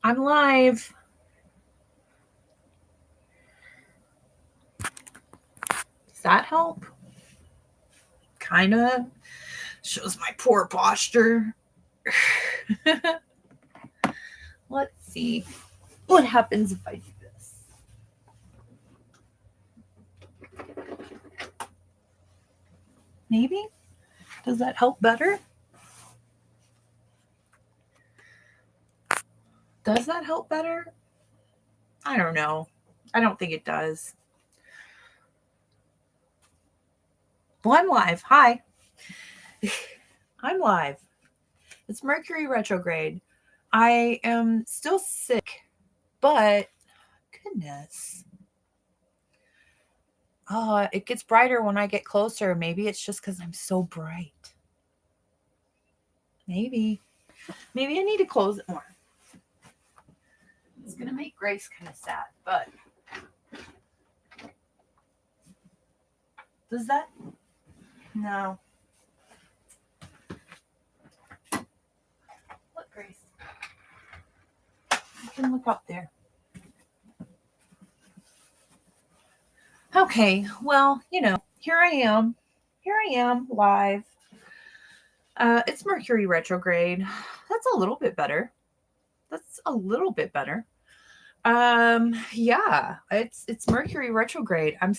I'm live. Does that help? Kind of. Shows my poor posture. Let's see what happens if I do this. Maybe? Does that help better? Does that help better? I don't know. I don't think it does. Well, I'm live. Hi. I'm live. It's Mercury retrograde. I am still sick, but goodness. It gets brighter when I get closer. Maybe it's just because I'm so bright. Maybe I need to close it more. It's going to make Grace kind of sad, but does that? No. Look, Grace. You can look up there. Okay, well, here I am. Here I am live. It's Mercury retrograde. That's a little bit better. Yeah, it's Mercury retrograde. I'm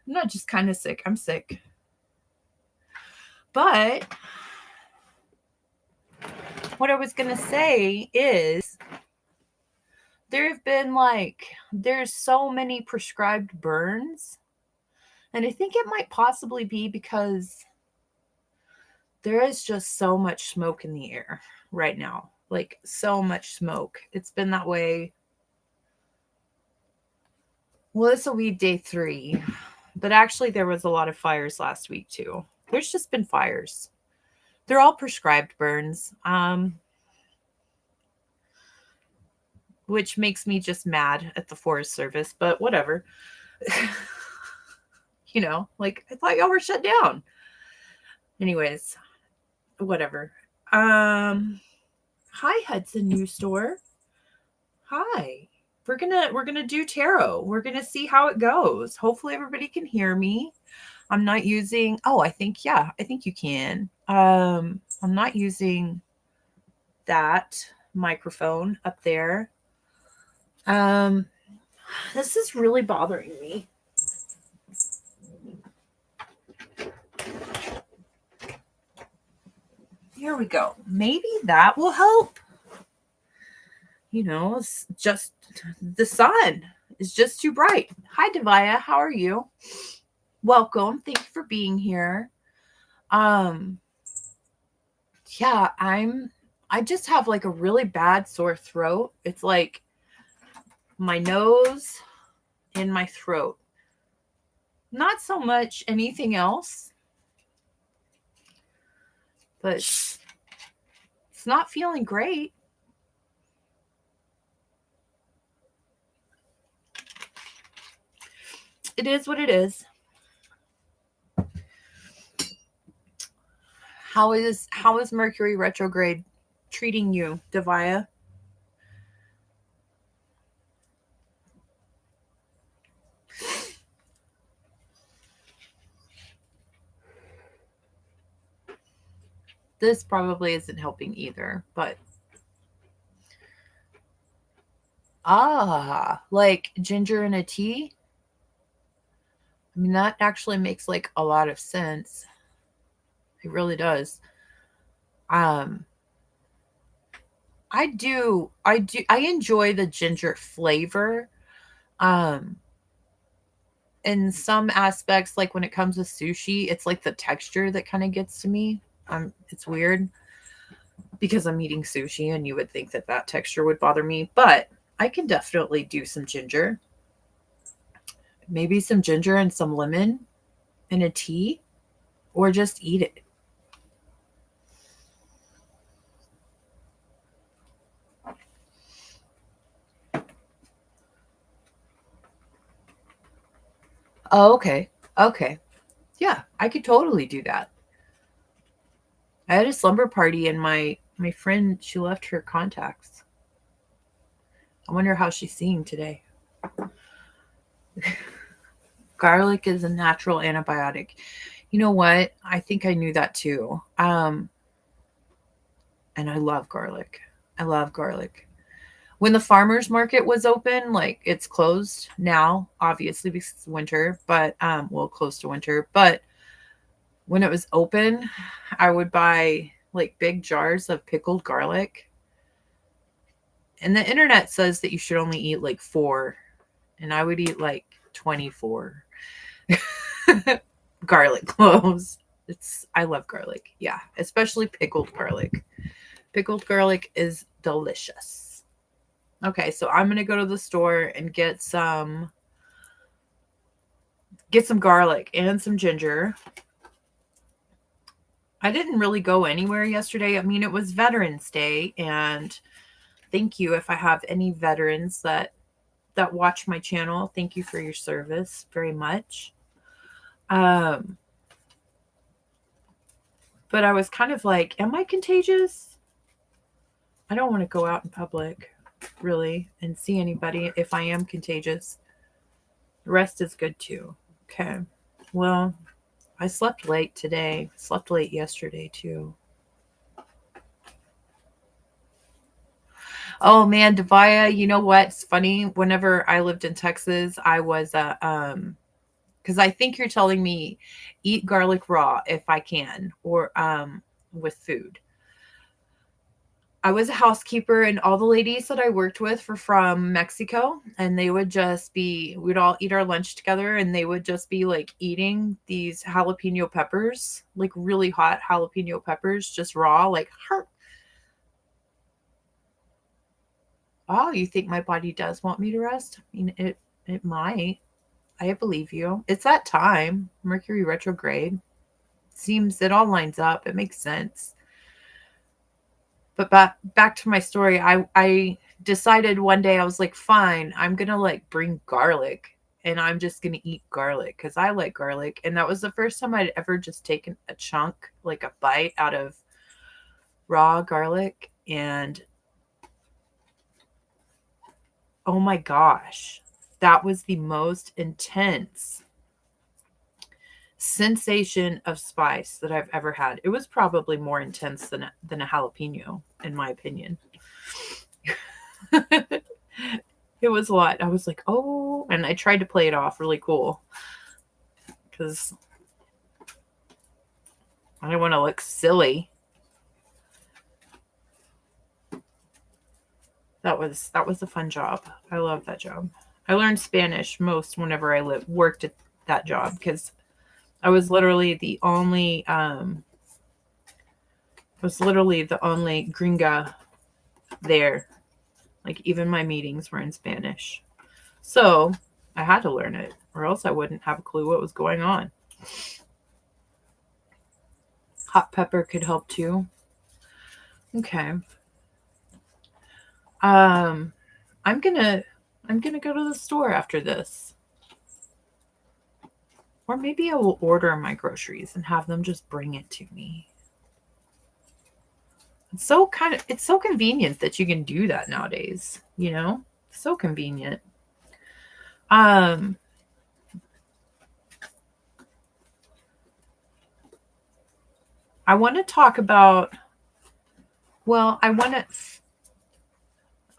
not just kind of sick. I'm sick. But what I was going to say is there's so many prescribed burns. And I think it might possibly be because there is just so much smoke in the air right now. Like, so much smoke. It's been that way. Well, this will be day 3. But actually, there was a lot of fires last week, too. There's just been fires. They're all prescribed burns. Which makes me just mad at the Forest Service. But whatever. I thought y'all were shut down. Anyways, whatever. Hi, Hudson News Store. Hi. We're gonna do tarot. We're gonna see how it goes. Hopefully everybody can hear me. I'm not using I think you can. I'm not using that microphone up there. This is really bothering me. Here we go. Maybe that will help. It's just the sun is just too bright. Hi, Devaya. How are you? Welcome. Thank you for being here. Yeah, I just have like a really bad sore throat. It's like my nose and my throat. Not so much anything else. But it's not feeling great. It is what it is. How is Mercury retrograde treating you, Devaya? This probably isn't helping either, but like ginger in a tea? I mean, that actually makes like a lot of sense. It really does. I enjoy the ginger flavor. In some aspects, like when it comes to sushi, it's like the texture that kind of gets to me. It's weird because I'm eating sushi and you would think that texture would bother me, but I can definitely do some ginger. Maybe some ginger and some lemon in a tea, or just eat it. Oh, okay. Okay. Yeah, I could totally do that. I had a slumber party in my My friend, she left her contacts. I wonder how she's seeing today. Garlic is a natural antibiotic. You know what? I think I knew that too. And I love garlic. I love garlic. When the farmers market was open, like it's closed now, obviously because it's winter, but well, close to winter. But when it was open, I would buy like big jars of pickled garlic. And the internet says that you should only eat like 4, and I would eat like 24 garlic cloves. I love garlic. Yeah, especially pickled garlic. Pickled garlic is delicious. Okay, so I'm going to go to the store and get some garlic and some ginger. I didn't really go anywhere yesterday. I mean, it was Veterans Day, and thank you if I have any veterans that watch my channel. Thank you for your service very much. But I was kind of like, am I contagious? I don't want to go out in public, really, and see anybody if I am contagious. The rest is good too. Okay. Well, I slept late today. Slept late yesterday too. Oh man, Devaya, you know what's funny? Whenever I lived in Texas, I was because I think you're telling me eat garlic raw if I can, or with food. I was a housekeeper, and all the ladies that I worked with were from Mexico, and we'd all eat our lunch together, and they would just be like eating these jalapeno peppers, like really hot jalapeno peppers, just raw, like, oh, you think my body does want me to rest? I mean, it might. I believe you. It's that time. Mercury retrograde. Seems it all lines up. It makes sense. But back to my story. I decided one day, I was like, fine, I'm gonna like bring garlic, and I'm just gonna eat garlic because I like garlic. And that was the first time I'd ever just taken a chunk, like a bite out of raw garlic. And oh my gosh, that was the most intense sensation of spice that I've ever had. It was probably more intense than a jalapeno, in my opinion. It was a lot. I was like, oh, and I tried to play it off really cool because I didn't want to look silly. That was a fun job. I love that job. I learned Spanish most whenever I worked at that job because I was literally the only gringa there. Like, even my meetings were in Spanish. So I had to learn it, or else I wouldn't have a clue what was going on. Hot pepper could help too. Okay. I'm gonna go to the store after this. Or maybe I will order my groceries and have them just bring it to me. It's so convenient that you can do that nowadays, you know? So convenient. I want to talk about, well,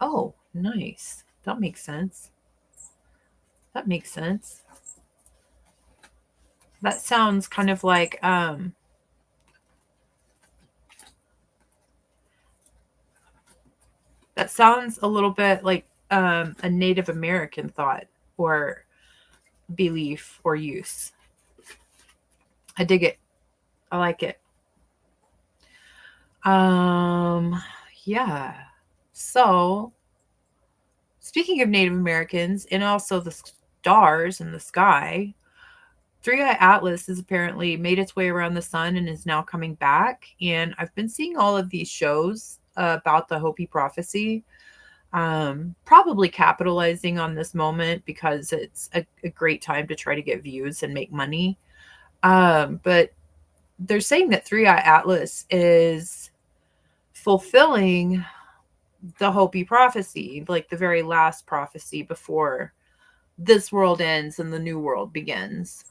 oh, nice. That makes sense. That makes sense. That sounds kind of like, that sounds a little bit like a Native American thought or belief or use. I dig it. I like it. Yeah. So, speaking of Native Americans and also the stars in the sky, Three-Eye Atlas has apparently made its way around the sun and is now coming back. And I've been seeing all of these shows about the Hopi prophecy, probably capitalizing on this moment because it's a great time to try to get views and make money. But they're saying that Three-Eye Atlas is fulfilling the Hopi prophecy, like the very last prophecy before this world ends and the new world begins.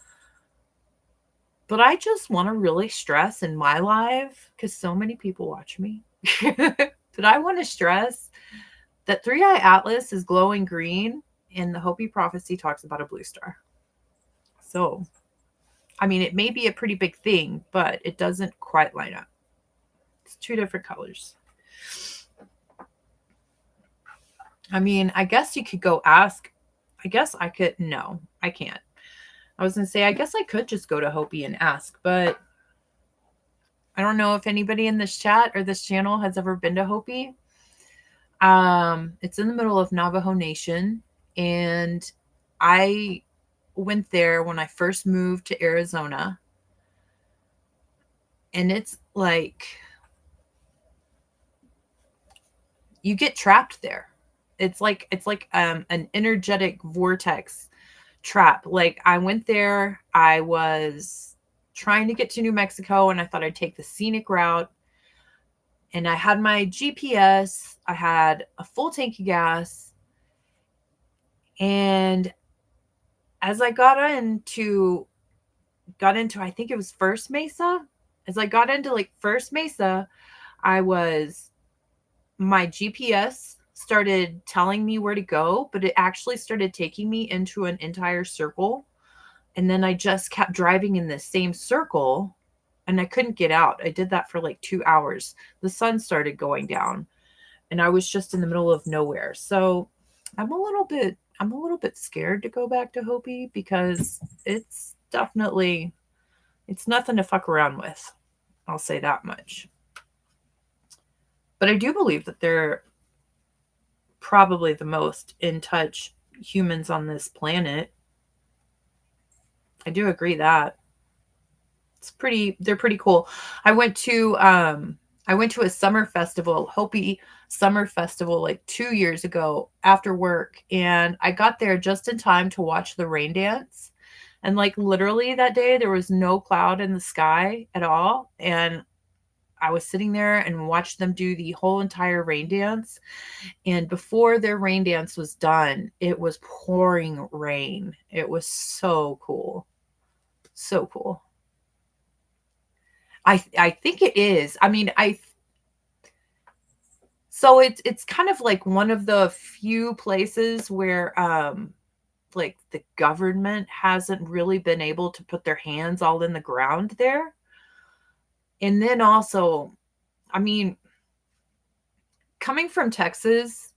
But I just want to really stress in my life, because so many people watch me, but I want to stress that Three Eye Atlas is glowing green and the Hopi prophecy talks about a blue star. So, I mean, it may be a pretty big thing, but it doesn't quite line up. It's two different colors. I mean, I guess you could go ask. I guess I could. No, I can't. I was going to say, I guess I could just go to Hopi and ask, but I don't know if anybody in this chat or this channel has ever been to Hopi. It's in the middle of Navajo Nation, and I went there when I first moved to Arizona, and it's like you get trapped there. It's like an energetic vortex trap. Like, I went there, I was trying to get to New Mexico, and I thought I'd take the scenic route, and I had my GPS, I had a full tank of gas, and as I got into I think it was First Mesa. As I got into like First Mesa, my GPS started telling me where to go, but it actually started taking me into an entire circle. And then I just kept driving in the same circle and I couldn't get out. I did that for like 2 hours. The sun started going down and I was just in the middle of nowhere. So I'm a little bit scared to go back to Hopi, because it's nothing to fuck around with. I'll say that much. But I do believe that they're probably the most in touch humans on this planet. I do agree that. They're pretty cool. I went to a summer festival, Hopi summer festival, like 2 years ago after work, and I got there just in time to watch the rain dance. And like literally that day there was no cloud in the sky at all, and I was sitting there and watched them do the whole entire rain dance. And before their rain dance was done, it was pouring rain. It was so cool. So cool. I think it is. I mean, so it's kind of like one of the few places where like the government hasn't really been able to put their hands all in the ground there. And then also, I mean, coming from Texas,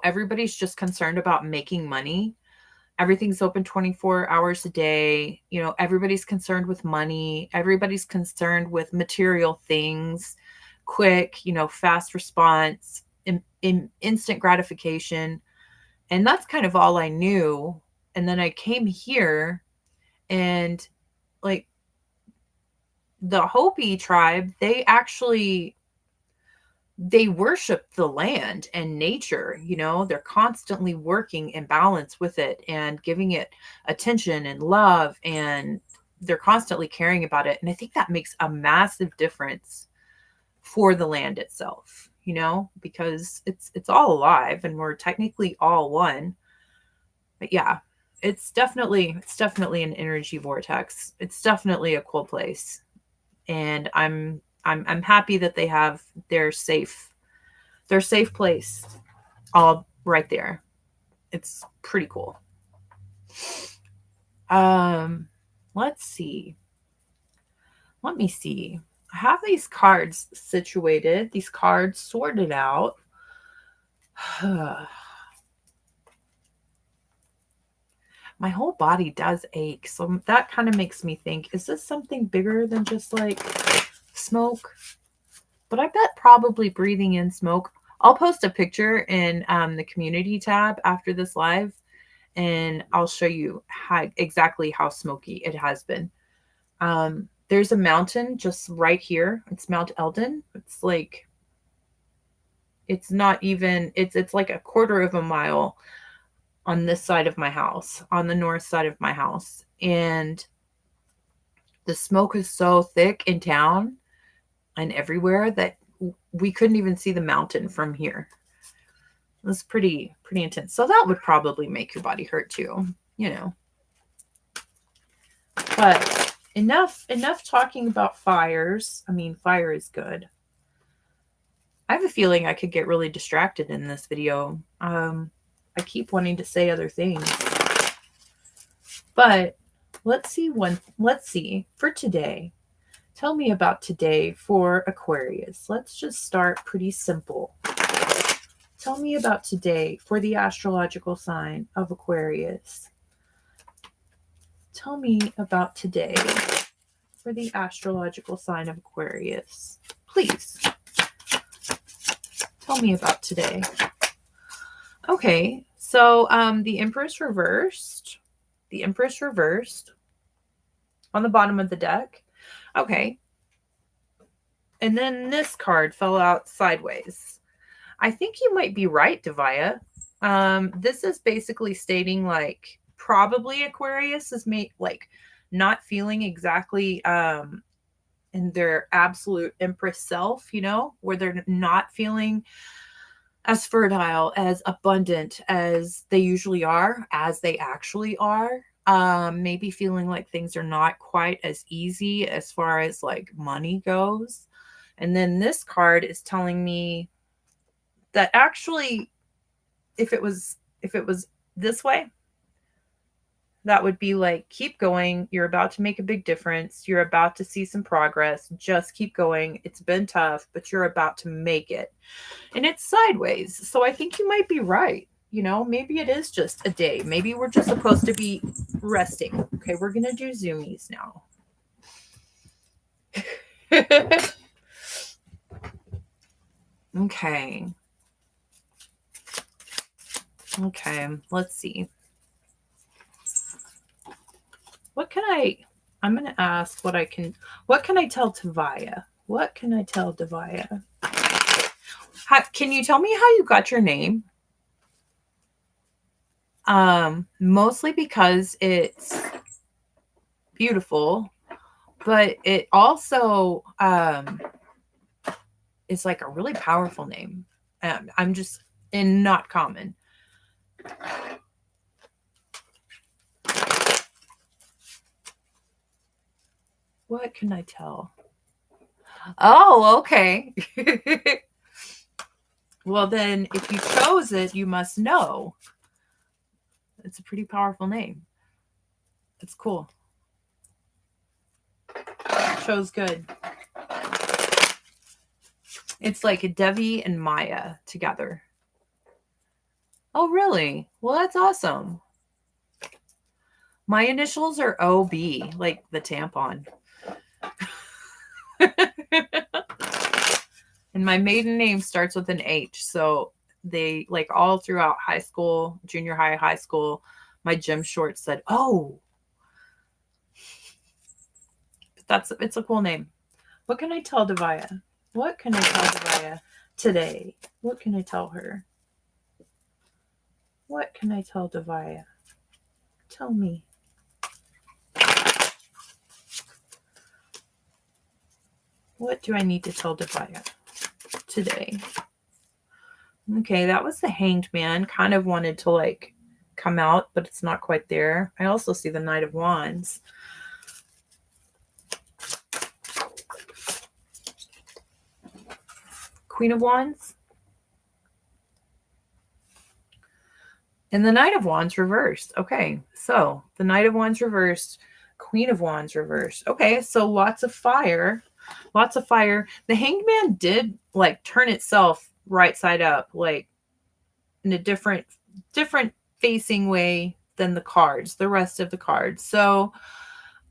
everybody's just concerned about making money. Everything's open 24 hours a day. Everybody's concerned with money. Everybody's concerned with material things, quick, fast response, instant gratification. And that's kind of all I knew. And then I came here, and like the Hopi tribe, they worship the land and nature. They're constantly working in balance with it and giving it attention and love, and they're constantly caring about it. And I think that makes a massive difference for the land itself, because it's all alive and we're technically all one. But yeah, it's definitely an energy vortex. It's definitely a cool place. And I'm happy that they have their safe place all right there. It's pretty cool. Let's see. Let me see. I have these cards situated, these cards sorted out. My whole body does ache. So that kind of makes me think, is this something bigger than just like smoke? But I bet probably breathing in smoke. I'll post a picture in the community tab after this live, and I'll show you exactly how smoky it has been. There's a mountain just right here. It's Mount Eldon. It's like, it's not even, it's like a quarter of a mile on this side of my house, on the north side of my house. And the smoke is so thick in town and everywhere that we couldn't even see the mountain from here. It was pretty intense. So that would probably make your body hurt too, you know. But enough talking about fires. I mean, fire is good. I have a feeling I could get really distracted in this video. I keep wanting to say other things. But let's see for today. Tell me about today for Aquarius. Let's just start pretty simple. Tell me about today for the astrological sign of Aquarius. Tell me about today for the astrological sign of Aquarius. Please. Tell me about today. Okay, so the Empress reversed. The Empress reversed on the bottom of the deck. Okay. And then this card fell out sideways. I think you might be right, Devaya. This is basically stating like probably Aquarius is not feeling exactly in their absolute Empress self, you know, where they're not feeling as fertile, as abundant as they usually are, as they actually are. Maybe feeling like things are not quite as easy as far as like money goes. And then this card is telling me that actually, if it was this way, that would be like, keep going. You're about to make a big difference. You're about to see some progress. Just keep going. It's been tough, but you're about to make it. And it's sideways. So I think you might be right. You know, maybe it is just a day. Maybe we're just supposed to be resting. Okay, we're going to do zoomies now. Okay. Okay, let's see. I'm going to ask what can I tell Devaya? What can I tell Devaya? Can you tell me how you got your name? Mostly because it's beautiful, but it also is like a really powerful name. I'm just not common. What can I tell? Oh, okay. Well, then if you chose it, you must know. It's a pretty powerful name. It's cool. Chose good. It's like Devi and Maya together. Oh, really? Well, that's awesome. My initials are OB, like the tampon. And my maiden name starts with an H. So they, like, all throughout high school, junior high, high school, my gym shorts said, oh. It's a cool name. What can I tell Devaya? What can I tell Devaya today? What can I tell her? What can I tell Devaya? Tell me. What do I need to tell Devaya today? Okay, that was the Hanged Man. Kind of wanted to like come out, but it's not quite there. I also see the Knight of Wands. Queen of Wands. And the Knight of Wands reversed. Okay, so the Knight of Wands reversed. Queen of Wands reversed. Okay, so lots of fire. Lots of fire. The Hanged Man did like turn itself right side up, like in a different facing way than the cards, the rest of the cards. So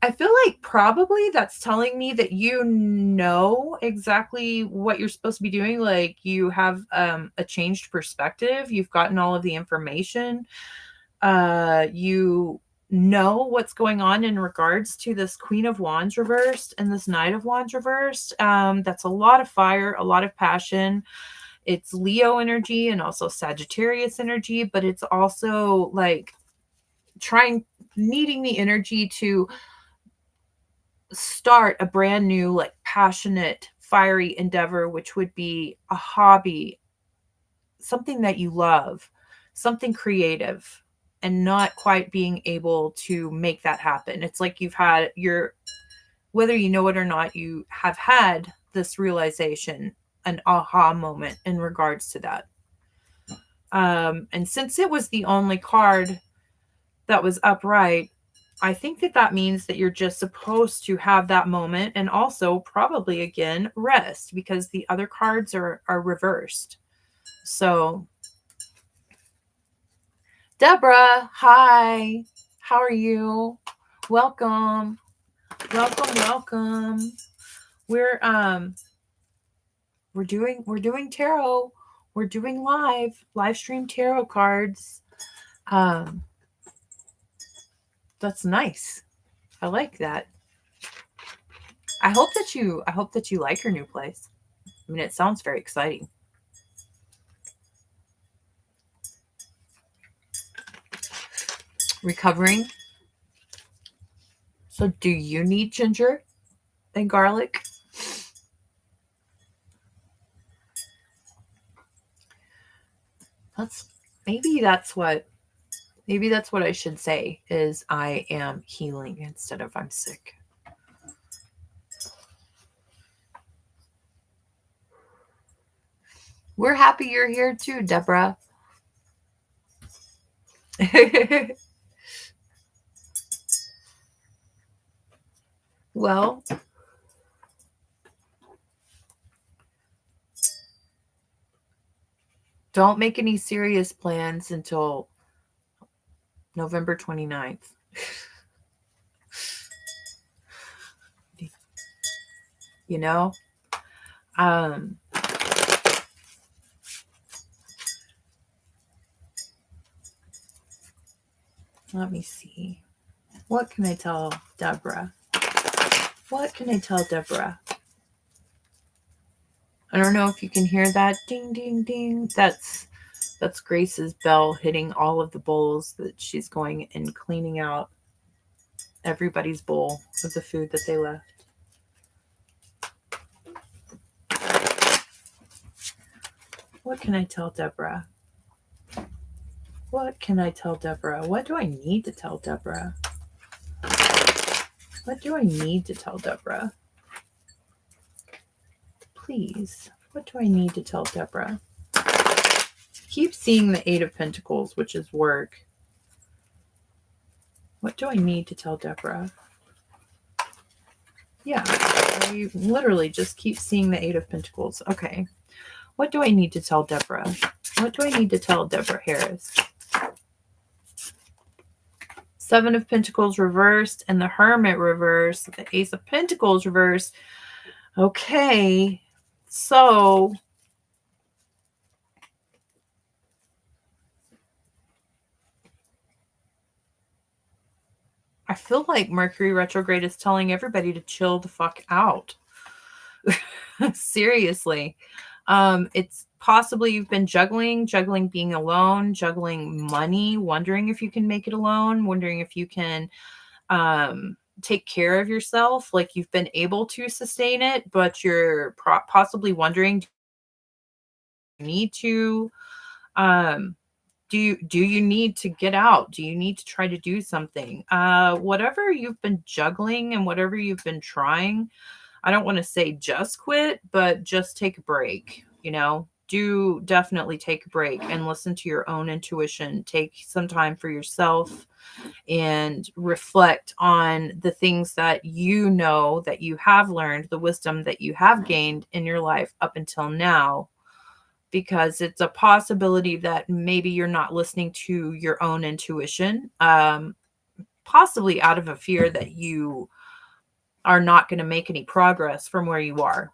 I feel like probably that's telling me that you know exactly what you're supposed to be doing. Like you have a changed perspective. You've gotten all of the information. You know what's going on in regards to this Queen of Wands reversed and this Knight of Wands reversed. That's a lot of fire, a lot of passion. It's Leo energy and also Sagittarius energy, but it's also like needing the energy to start a brand new, like passionate, fiery endeavor, which would be a hobby, something that you love, something creative, and not quite being able to make that happen. It's like you've had whether you know it or not, you have had this realization, an aha moment in regards to that. And since it was the only card that was upright, I think that means that you're just supposed to have that moment, and also probably again rest, because the other cards are reversed. So Deborah, hi. How are you? Welcome. Welcome. We're doing tarot. We're doing live stream tarot cards. That's nice. I like that. I hope that you like your new place. I mean, it sounds very exciting. Recovering. So do you need ginger and garlic? Maybe that's what I should say, is I am healing instead of I'm sick. We're happy you're here too, Deborah. Well, don't make any serious plans until November 29th. You know? Let me see. What can I tell Deborah? What can I tell Deborah? I don't know if you can hear that ding, ding, ding. That's Grace's bell hitting all of the bowls that she's going and cleaning out everybody's bowl of the food that they left. What can I tell Deborah? What can I tell Deborah? What do I need to tell Deborah? What do I need to tell Deborah? Please, what do I need to tell Deborah? Keep seeing the Eight of Pentacles, which is work. What do I need to tell Deborah? Yeah, I literally just keep seeing the Eight of Pentacles. Okay. What do I need to tell Deborah? What do I need to tell Deborah Harris? Seven of Pentacles reversed and the Hermit reversed. The Ace of Pentacles reversed. Okay. So I feel like Mercury retrograde is telling everybody to chill the fuck out. Seriously. It's possibly you've been juggling being alone, juggling money, wondering if you can make it alone, wondering if you can take care of yourself, like you've been able to sustain it, but you're possibly wondering, do you need to do you need to get out? Do you need to try to do something? Whatever you've been juggling and whatever you've been trying, I don't want to say just quit, but just take a break, you know? Do definitely take a break and listen to your own intuition. Take some time for yourself and reflect on the things that you know that you have learned, the wisdom that you have gained in your life up until now, because it's a possibility that maybe you're not listening to your own intuition, possibly out of a fear that you are not going to make any progress from where you are.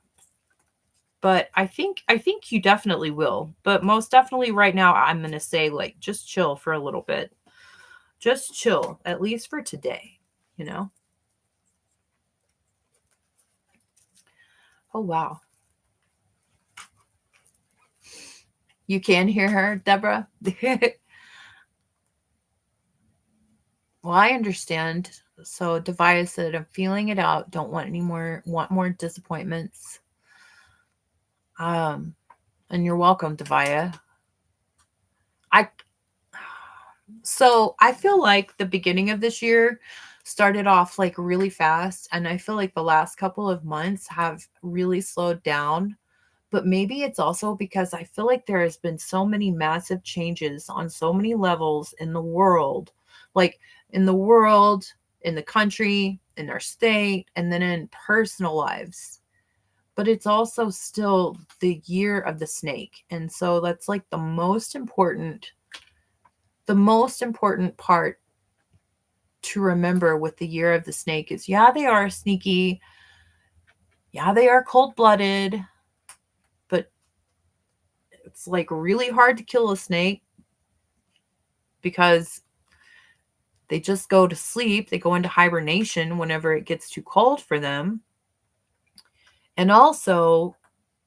But I think you definitely will. But most definitely right now, I'm going to say, like, just chill for a little bit. Just chill, at least for today, you know? Oh, wow. You can hear her, Deborah? Well, I understand. So Devia said, I'm feeling it out. Don't want more disappointments. And you're welcome, Devaya. So I feel like the beginning of this year started off like really fast, and I feel like the last couple of months have really slowed down. But maybe it's also because I feel like there has been so many massive changes on so many levels in the world, like in the world, in the country, in our state, and then in personal lives. But it's also still the year of the snake. And so that's like the most important part to remember with the year of the snake is, yeah, they are sneaky. Yeah, they are cold-blooded, but it's like really hard to kill a snake because they just go to sleep. They go into hibernation whenever it gets too cold for them. And also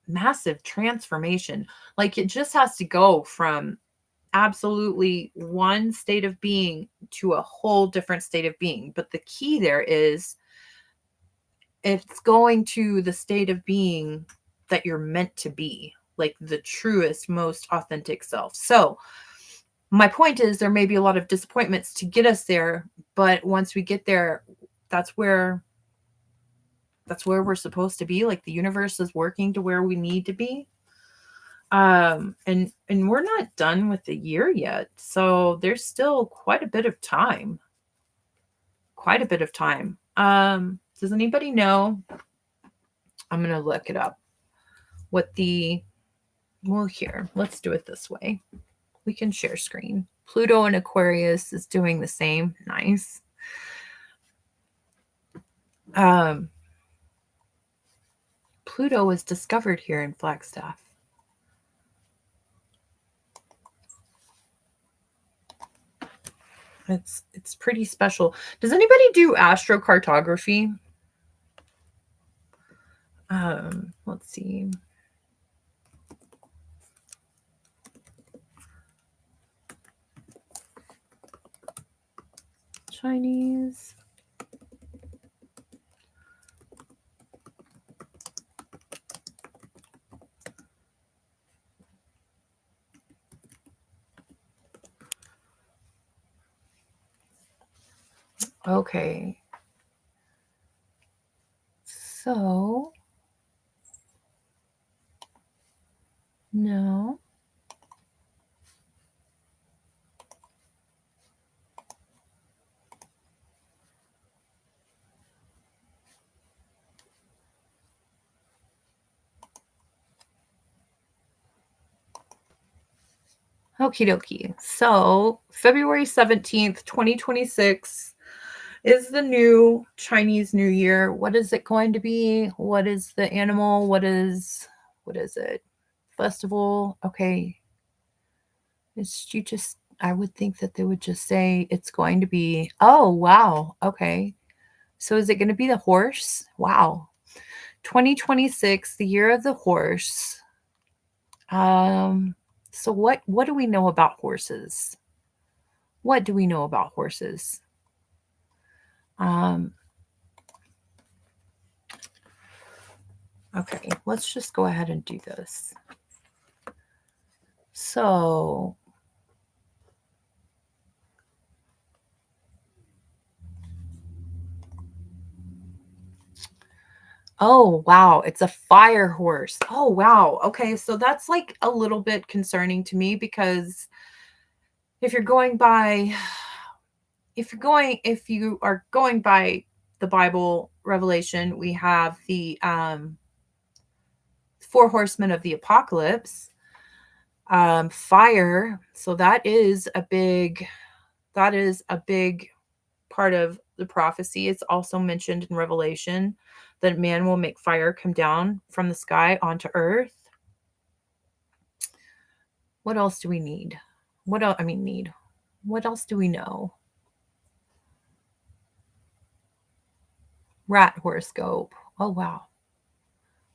massive transformation. Like it just has to go from absolutely one state of being to a whole different state of being. But the key there is it's going to the state of being that you're meant to be, like the truest, most authentic self. So my point is there may be a lot of disappointments to get us there, but once we get there, that's where we're supposed to be. Like the universe is working to where we need to be. And we're not done with the year yet. So there's still quite a bit of time. Quite a bit of time. Does anybody know? I'm going to look it up. Here, let's do it this way. We can share screen. Pluto in Aquarius is doing the same. Nice. Pluto was discovered here in Flagstaff. It's pretty special. Does anybody do astrocartography? Let's see. Chinese. Okay. So, no. Okie dokie. So, February 17th, 2026 is the new Chinese New Year. What is it going to be? What is the animal? What is it? Festival. Okay. I would think that they would just say it's going to be, oh, wow. Okay. So is it going to be the horse? Wow. 2026, the year of the horse. So what do we know about horses? What do we know about horses? Okay, let's just go ahead and do this. So, oh, wow, it's a fire horse. Oh, wow. Okay, so that's like a little bit concerning to me because if you are going by the Bible revelation, we have the four horsemen of the apocalypse. Fire. So that is a big part of the prophecy. It's also mentioned in Revelation that man will make fire come down from the sky onto earth. What else do we need? What else do we know? Rat horoscope. Oh, wow.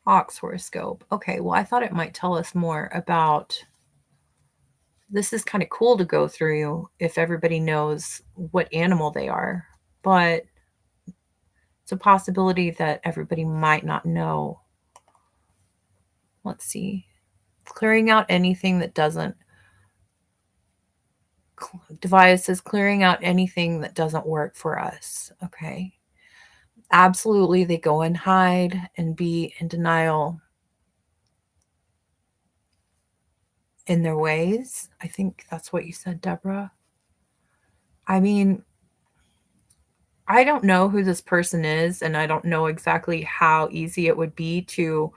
Ox horoscope. Okay, well, I thought it might tell us more about. This is kind of cool to go through if everybody knows what animal they are, but it's a possibility that everybody might not know Let's see. Clearing out anything that doesn't. Device says clearing out anything that doesn't work for us. Okay. Absolutely, they go and hide and be in denial in their ways. I think that's what you said, Deborah. I mean, I don't know who this person is, and I don't know exactly how easy it would be to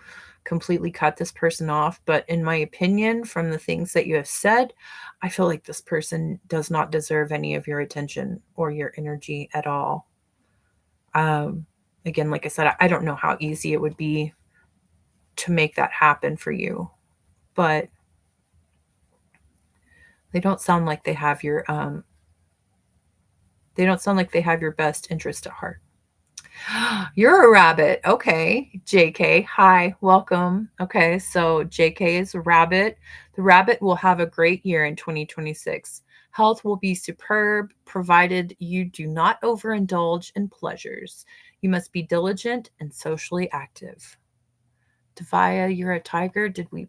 completely cut this person off. But in my opinion, from the things that you have said, I feel like this person does not deserve any of your attention or your energy at all. Again, like I said, I don't know how easy it would be to make that happen for you, but they don't sound like they have your best interest at heart. You're a rabbit. Okay. JK. Hi. Welcome. Okay. So JK is a rabbit. The rabbit will have a great year in 2026. Health will be superb, provided you do not overindulge in pleasures. You must be diligent and socially active. Devaya, you're a tiger. Did we?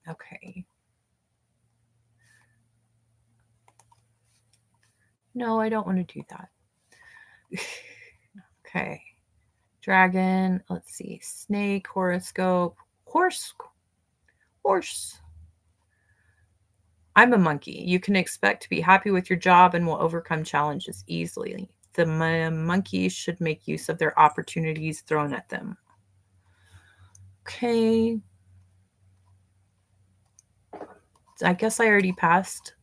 Okay. No, I don't want to do that. Okay. Dragon. Let's see. Snake, horoscope, horse. I'm a monkey. You can expect to be happy with your job and will overcome challenges easily. The monkeys should make use of their opportunities thrown at them. Okay. I guess I already passed.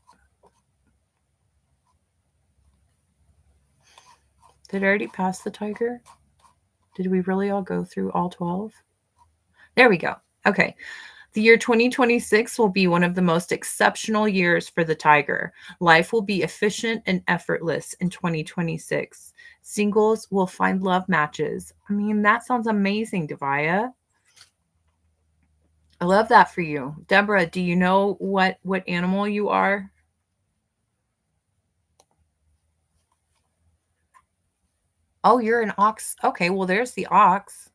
Did I already pass the tiger? Did we really all go through all 12? There we go. Okay. The year 2026 will be one of the most exceptional years for the tiger. Life will be efficient and effortless in 2026. Singles will find love matches. I mean, that sounds amazing, Devaya. I love that for you. Deborah, do you know what animal you are? Oh, you're an ox. Okay, well, there's the ox.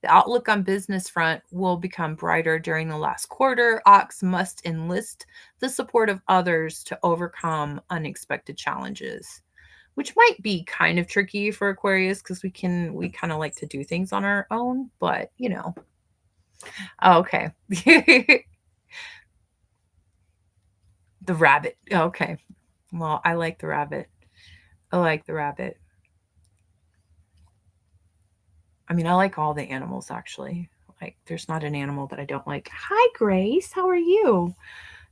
The outlook on business front will become brighter during the last quarter. Ox must enlist the support of others to overcome unexpected challenges, which might be kind of tricky for Aquarius because we kind of like to do things on our own, but you know. Oh, okay. The rabbit. Okay. Well, I like the rabbit. I like the rabbit. I mean, I like all the animals actually. Like, there's not an animal that I don't like. Hi, Grace. How are you?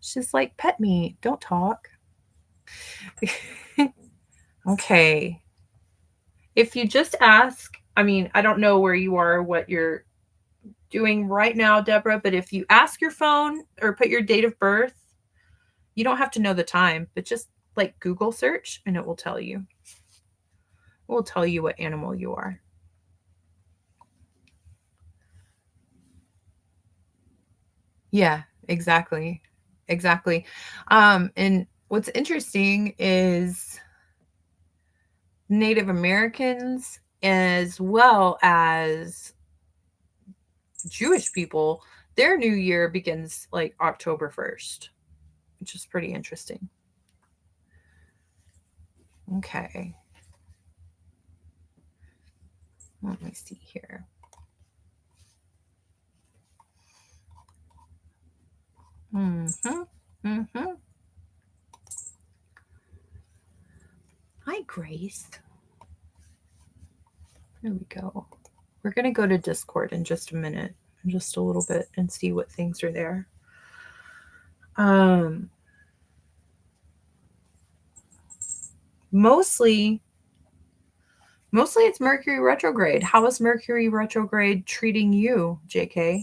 She's like, pet me. Don't talk. Okay. If you just ask, I mean, I don't know where you are, what you're doing right now, Deborah, but if you ask your phone or put your date of birth, you don't have to know the time, but just like Google search and it will tell you. It will tell you what animal you are. Yeah, exactly. Exactly. And what's interesting is Native Americans as well as Jewish people, their new year begins like October 1st, which is pretty interesting. Okay. Let me see here. Hi, Grace. There we go. We're going to go to Discord in just a minute, just a little bit, and see what things are there. Mostly it's Mercury retrograde. How is Mercury retrograde treating you, JK?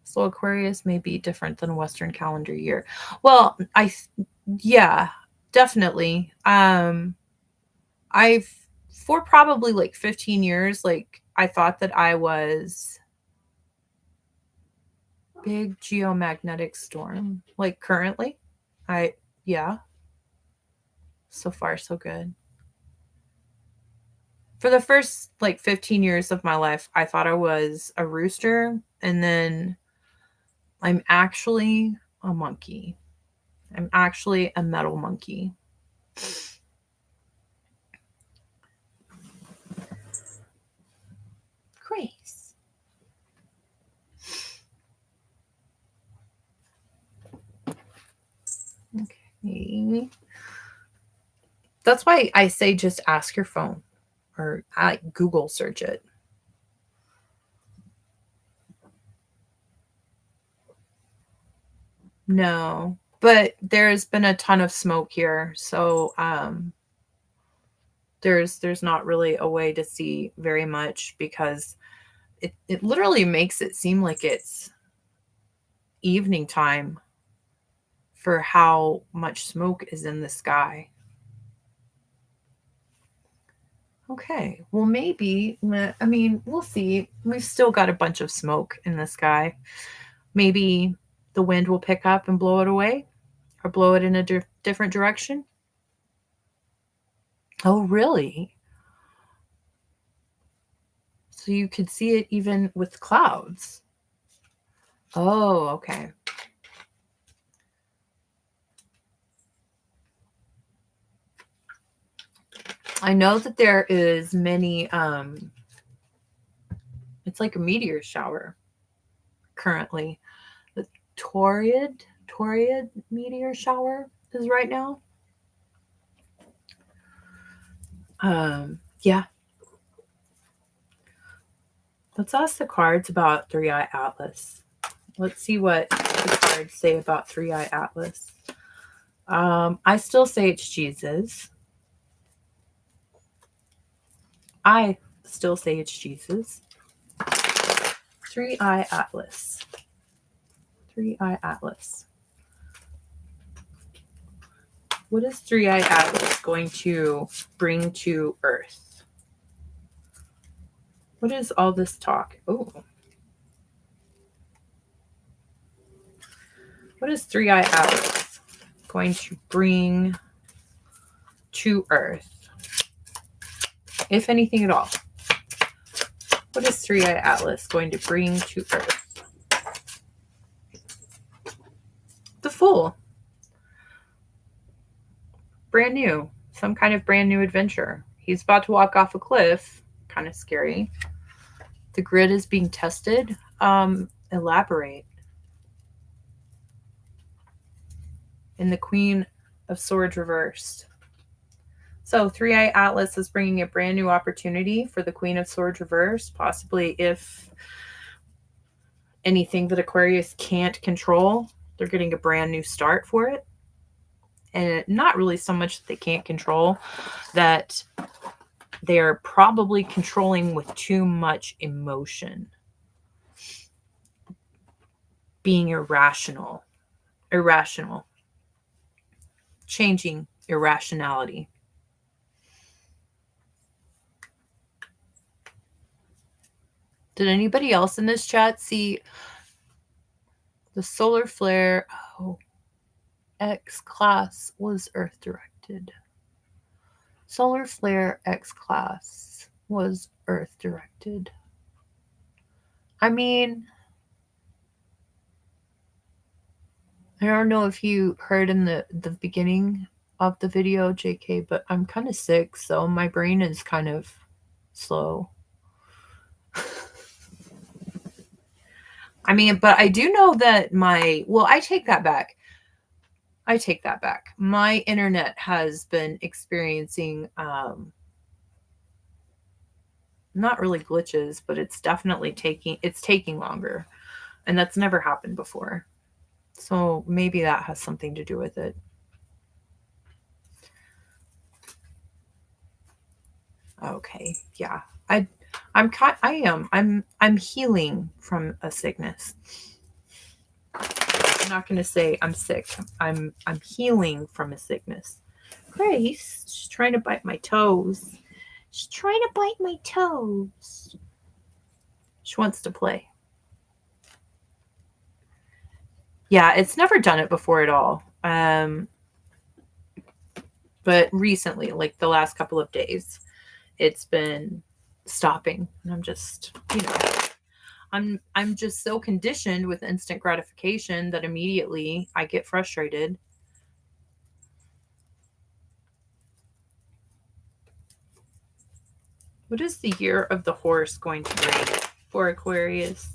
So Aquarius may be different than Western calendar year. Well, yeah, definitely. I've for probably like 15 years, like I thought that I was big geomagnetic storm. Like currently, yeah. So far, so good. For the first like 15 years of my life, I thought I was a rooster, and then I'm actually a monkey. I'm actually a metal monkey. Grace. Okay. That's why I say just ask your phone or Google search it. No, but there's been a ton of smoke here, so there's not really a way to see very much because it literally makes it seem like it's evening time for how much smoke is in the sky. Okay, well, maybe, I mean, we'll see. We've still got a bunch of smoke in the sky. Maybe the wind will pick up and blow it away or blow it in a different direction. Oh, really? So you could see it even with clouds. Oh, okay. I know that there is many, it's like a meteor shower currently. The Taurid meteor shower is right now. Yeah. Let's ask the cards about Three-Eye Atlas. Let's see what the cards say about Three-Eye Atlas. I still say it's Jesus. I still say it's Jesus. Three-Eye Atlas. Three-Eye Atlas. What is Three-Eye Atlas going to bring to Earth? What is all this talk? Oh. What is Three-Eye Atlas going to bring to Earth? If anything at all. What is Three-Eye Atlas going to bring to Earth? The Fool. Brand new. Some kind of brand new adventure. He's about to walk off a cliff. Kind of scary. The grid is being tested. Elaborate. And the Queen of Swords reversed. So Three-Eye Atlas is bringing a brand new opportunity for the Queen of Swords reverse, possibly if anything that Aquarius can't control, they're getting a brand new start for it. And not really so much that they can't control, that they're probably controlling with too much emotion. Being irrational. Changing irrationality. Did anybody else in this chat see the solar flare? Oh, X class was Earth directed. Solar flare X class was Earth directed. I mean, I don't know if you heard in the beginning of the video, JK, but I'm kind of sick, so my brain is kind of slow. I mean, but I do know that I take that back. My internet has been experiencing not really glitches, but it's definitely taking longer. And that's never happened before. So maybe that has something to do with it. Okay, yeah. I'm healing from a sickness. I'm not going to say I'm sick. I'm healing from a sickness. Grace, she's trying to bite my toes. She's trying to bite my toes. She wants to play. Yeah, it's never done it before at all. But recently, like the last couple of days, it's been stopping. And I'm just, I'm just so conditioned with instant gratification that immediately I get frustrated. What is the year of the horse going to bring for Aquarius?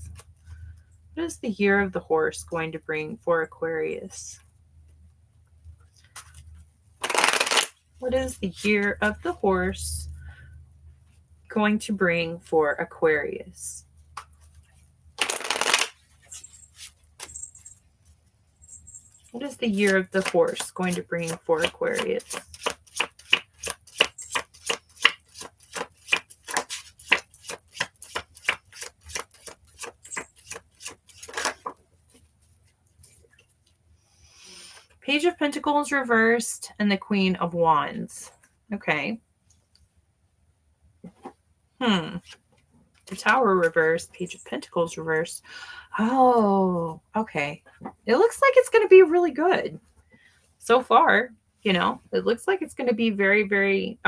What is the year of the horse going to bring for Aquarius? What is the year of the horse going to bring for Aquarius? What is the year of the horse going to bring for Aquarius? Page of Pentacles reversed and the Queen of Wands. Okay. The Tower reversed, Page of Pentacles reversed. Oh, okay. It looks like it's going to be really good so far. It looks like it's going to be very, very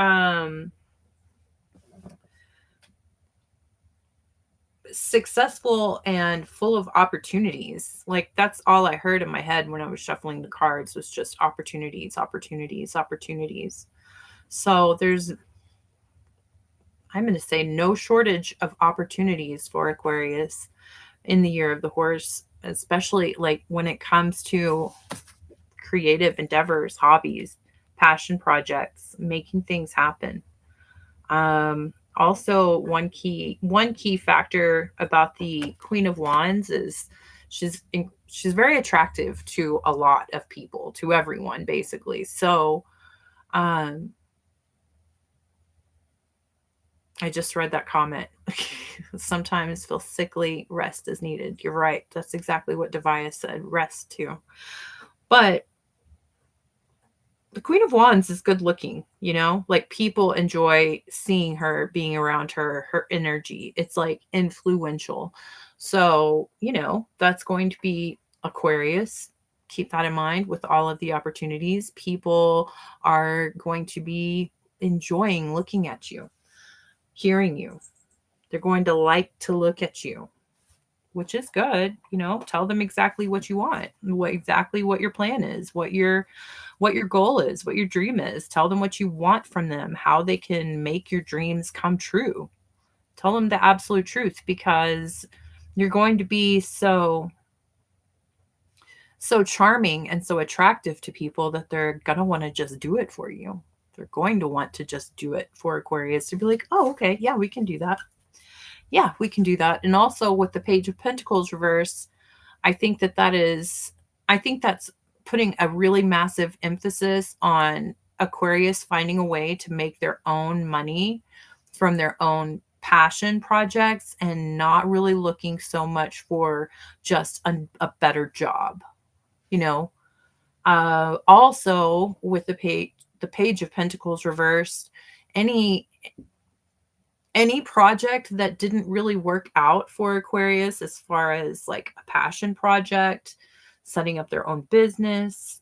successful and full of opportunities. Like, that's all I heard in my head when I was shuffling the cards, was just opportunities, opportunities, opportunities. So there's, I'm going to say, no shortage of opportunities for Aquarius in the year of the horse, especially like when it comes to creative endeavors, hobbies, passion projects, making things happen. Also, one key factor about the Queen of Wands is she's very attractive to a lot of people, to everyone, basically. So, I just read that comment. Sometimes feel sickly, rest is needed. You're right. That's exactly what Devia said. Rest too. But the Queen of Wands is good looking, like people enjoy seeing her, being around her energy. It's like influential. So, that's going to be Aquarius. Keep that in mind with all of the opportunities. People are going to be enjoying looking at you, hearing you. They're going to like to look at you, which is good. Tell them exactly what you want, exactly what your plan is, what your goal is, what your dream is. Tell them what you want from them, how they can make your dreams come true. Tell them the absolute truth, because you're going to be so charming and so attractive to people that they're going to want to just do it for you. They're going to want to just do it for Aquarius, to be like, oh, okay, yeah, we can do that. Yeah, we can do that. And also with the Page of Pentacles reverse, I think that's putting a really massive emphasis on Aquarius finding a way to make their own money from their own passion projects and not really looking so much for just a better job. Also with the Page of Pentacles reversed, any project that didn't really work out for Aquarius, as far as like a passion project, setting up their own business,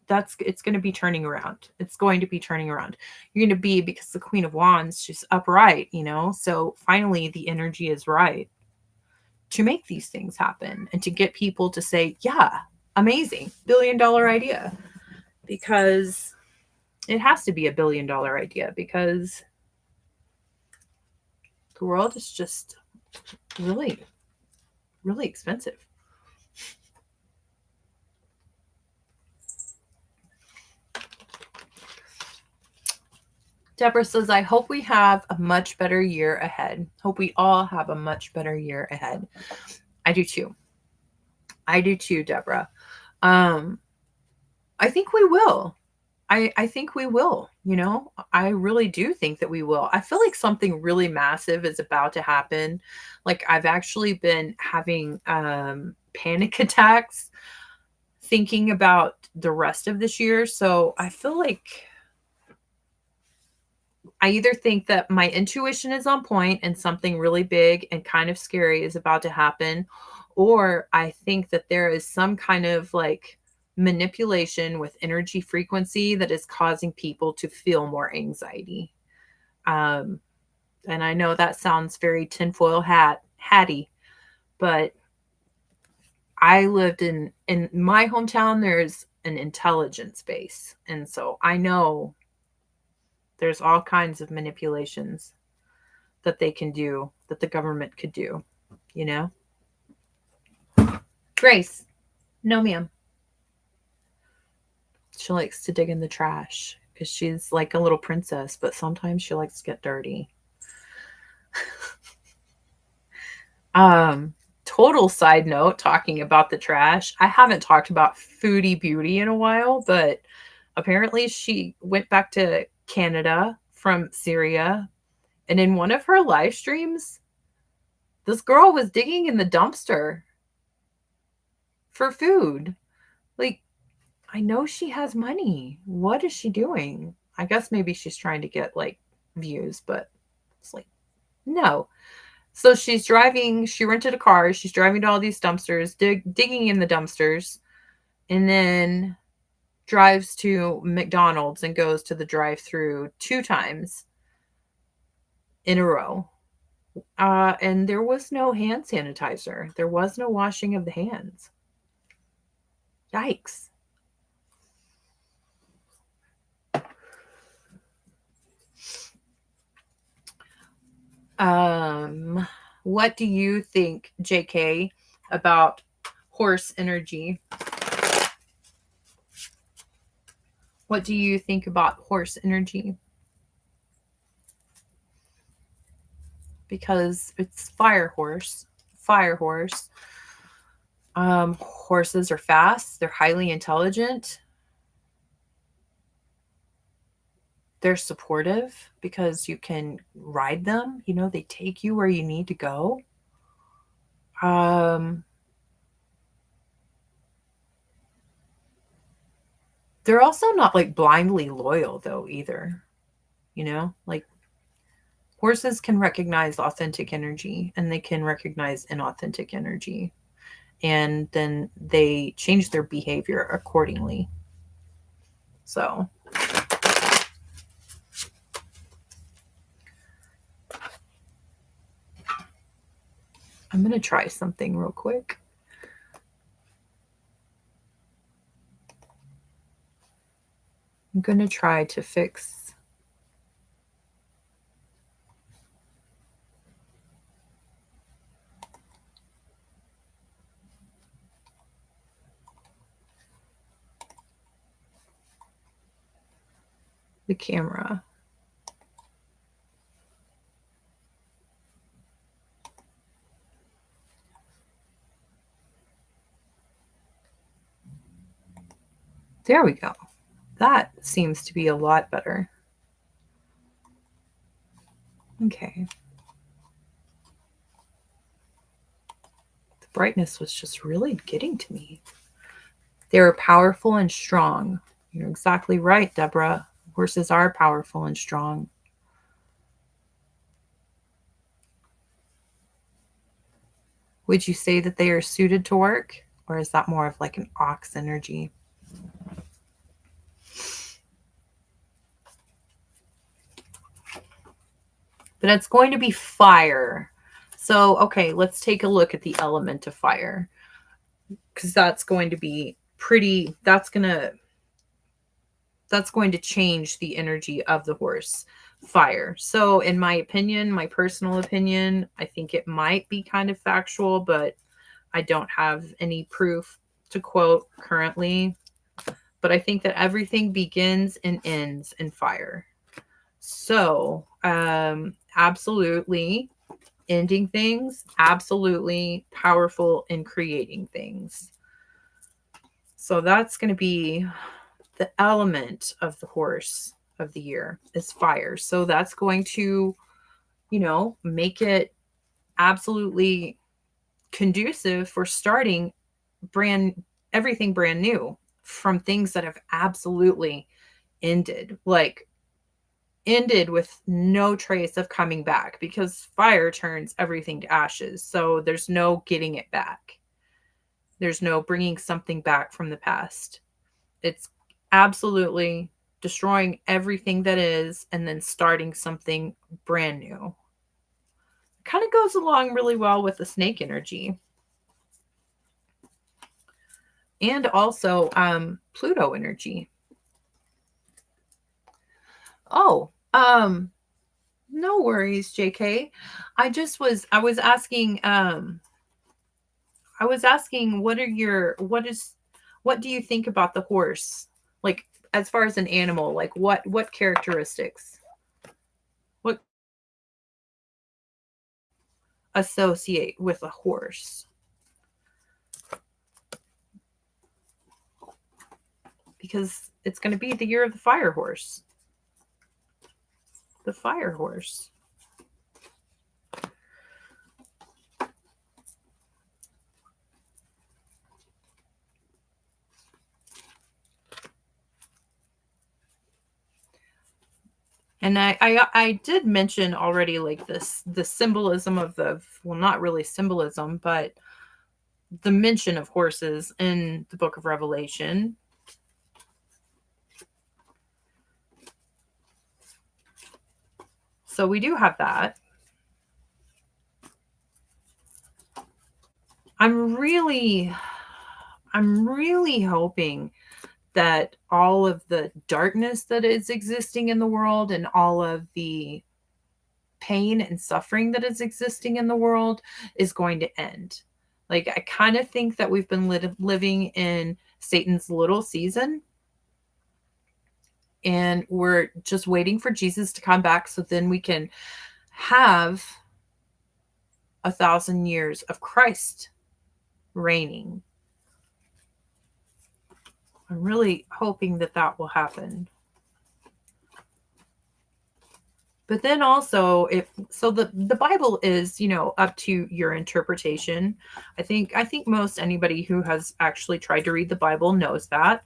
it's going to be turning around. It's going to be turning around. You're going to be, because the Queen of Wands, she's upright, so finally the energy is right to make these things happen and to get people to say, yeah, amazing, $1 billion idea, because it has to be a $1 billion idea, because the world is just really, really expensive. Deborah says, I hope we have a much better year ahead. Hope we all have a much better year ahead. I do too. I do too, Deborah. I think we will. I think we will, I really do think that we will. I feel like something really massive is about to happen. Like, I've actually been having panic attacks thinking about the rest of this year. So I feel like I either think that my intuition is on point and something really big and kind of scary is about to happen, or I think that there is some kind of like manipulation with energy frequency that is causing people to feel more anxiety. And I know that sounds very tinfoil hatty, but I lived in my hometown. There's an intelligence base, and so I know there's all kinds of manipulations that they can do, that the government could do, you know? Grace, no ma'am. She likes to dig in the trash because she's like a little princess, but sometimes she likes to get dirty. Total side note, talking about the trash. I haven't talked about Foodie Beauty in a while, but apparently she went back to Canada from Syria. And in one of her live streams, this girl was digging in the dumpster for food. Like, I know she has money. What is she doing? I guess maybe she's trying to get like views, but it's like, no. So she's driving, she rented a car, she's driving to all these dumpsters, digging in the dumpsters, and then drives to McDonald's and goes to the drive-through 2 times in a row. And there was no hand sanitizer. There was no washing of the hands. Yikes. What do you think, JK, about horse energy? What do you think about horse energy? Because it's fire horse. Horses are fast. They're highly intelligent. They're supportive because you can ride them. You know, they take you where you need to go. They're also not like blindly loyal though either. You know, like horses can recognize authentic energy and they can recognize inauthentic energy. And then they change their behavior accordingly. So I'm going to try something real quick. I'm going to try to fix the camera. There we go. That seems to be a lot better. Okay. The brightness was just really getting to me. They're powerful and strong. You're exactly right, Deborah. Horses are powerful and strong. Would you say that they are suited to work? Or is that more of like an ox energy? But it's going to be fire. So, okay, let's take a look at the element of fire. Because that's going to be pretty, that's going to change the energy of the horse. Fire. So in my opinion, my personal opinion, I think it might be kind of factual, but I don't have any proof to quote currently. But I think that everything begins and ends in fire. So, absolutely ending things, absolutely powerful in creating things. So that's going to be the element of the horse of the year is fire. So that's going to, you know, make it absolutely conducive for starting everything brand new from things that have absolutely ended with no trace of coming back, because fire turns everything to ashes. So there's no getting it back. There's no bringing something back from the past. It's absolutely destroying everything that is and then starting something brand new. Kind of goes along really well with the snake energy. And also Pluto energy. Oh, no worries, JK. I was asking what do you think about the horse? Like, as far as an animal, like what characteristics? What associate with a horse? Because it's going to be the year of the fire horse. The fire horse. And I did mention already, like, the symbolism of not really symbolism, but the mention of horses in the book of Revelation. So we do have that. I'm really hoping that all of the darkness that is existing in the world and all of the pain and suffering that is existing in the world is going to end. Like, I kind of think that we've been living in Satan's little season, and we're just waiting for Jesus to come back so then we can have 1,000 years of Christ reigning. I'm really hoping that that will happen. But then also, the Bible is, up to your interpretation. I think most anybody who has actually tried to read the Bible knows that.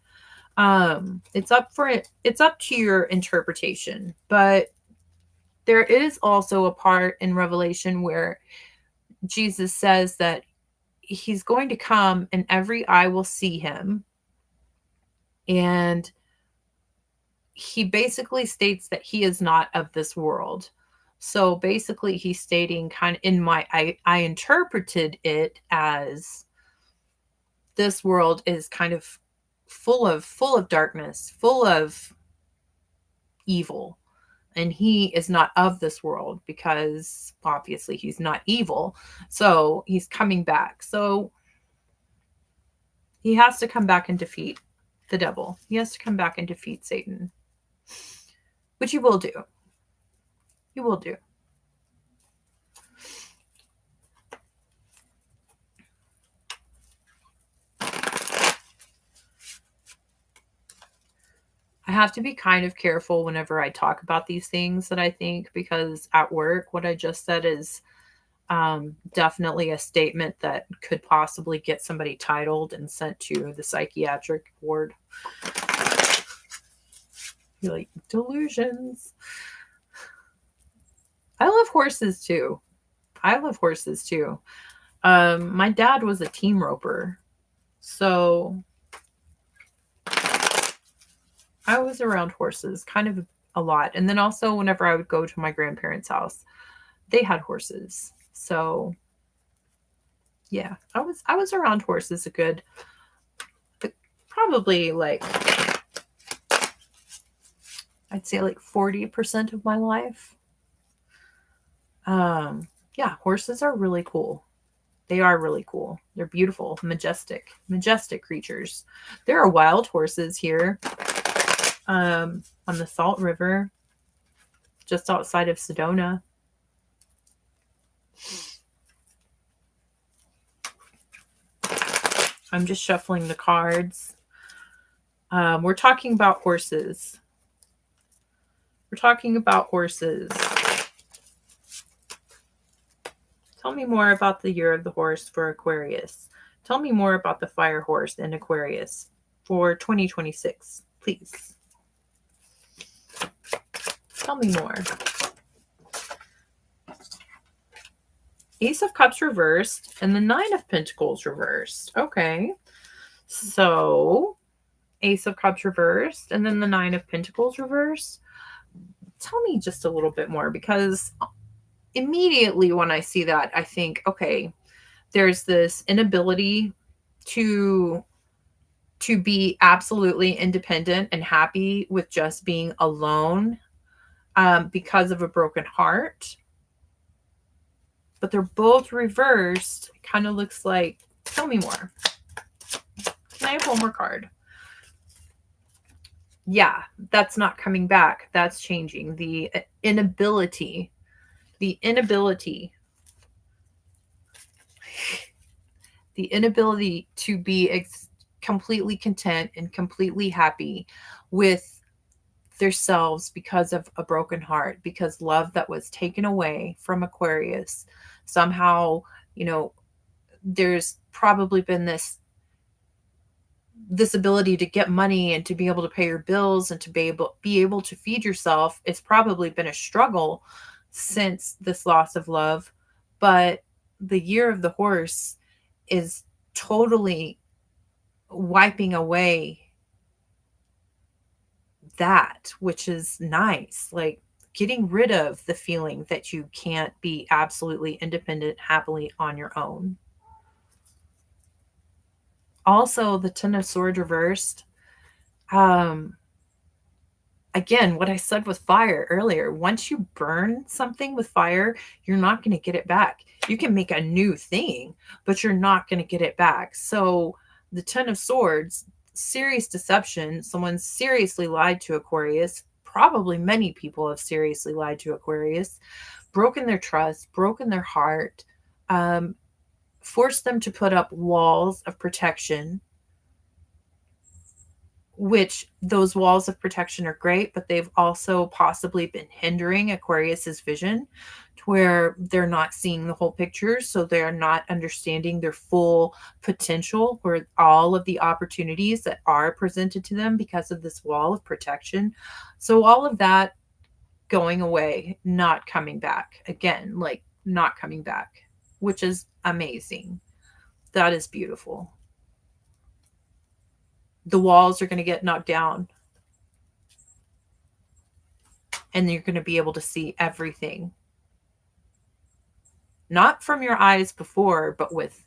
It's up to your interpretation. But there is also a part in Revelation where Jesus says that he's going to come and every eye will see him. And he basically states that he is not of this world. So basically he's stating, kind of, I interpreted it as this world is kind of full of darkness, full of evil. And he is not of this world because obviously he's not evil. So he's coming back. So he has to come back and defeat the devil. He has to come back and defeat Satan. Which he will do. He will do. I have to be kind of careful whenever I talk about these things that I think, because at work, what I just said is definitely a statement that could possibly get somebody titled and sent to the psychiatric ward. You're like, delusions. I love horses too. My dad was a team roper, so I was around horses kind of a lot. And then also whenever I would go to my grandparents' house, they had horses. So yeah, I was around horses probably like, I'd say like 40% of my life. Yeah, horses are really cool. They are really cool. They're beautiful, majestic creatures. There are wild horses here on the Salt River, just outside of Sedona. I'm just shuffling the cards. We're talking about horses. Tell me more about the year of the horse for Aquarius. Tell me more about the fire horse in Aquarius for 2026, please. Tell me more. Ace of Cups reversed and the Nine of Pentacles reversed. Okay. So Ace of Cups reversed, and then the Nine of Pentacles reversed. Tell me just a little bit more, because immediately when I see that, I think, okay, there's this inability to be absolutely independent and happy with just being alone because of a broken heart. But they're both reversed. It kind of looks like, tell me more. Can I have one more card? Yeah, that's not coming back. That's changing. The inability to be completely content and completely happy with themselves because of a broken heart, because love that was taken away from Aquarius. Somehow, there's probably been this ability to get money and to be able to pay your bills and to be able to feed yourself. It's probably been a struggle since this loss of love, but the year of the horse is totally wiping away that, which is nice. Like getting rid of the feeling that you can't be absolutely independent happily on your own. Also, the Ten of Swords reversed. Again, what I said with fire earlier, once you burn something with fire, you're not going to get it back. You can make a new thing, but you're not going to get it back. So the Ten of Swords, serious deception. Someone seriously lied to Aquarius. Probably many people have seriously lied to Aquarius, broken their trust, broken their heart, forced them to put up walls of protection, which those walls of protection are great, but they've also possibly been hindering Aquarius's vision to where they're not seeing the whole picture. So they're not understanding their full potential or all of the opportunities that are presented to them because of this wall of protection. So all of that going away, not coming back again, like not coming back, which is amazing. That is beautiful. The walls are going to get knocked down. And you're going to be able to see everything. Not from your eyes before, but with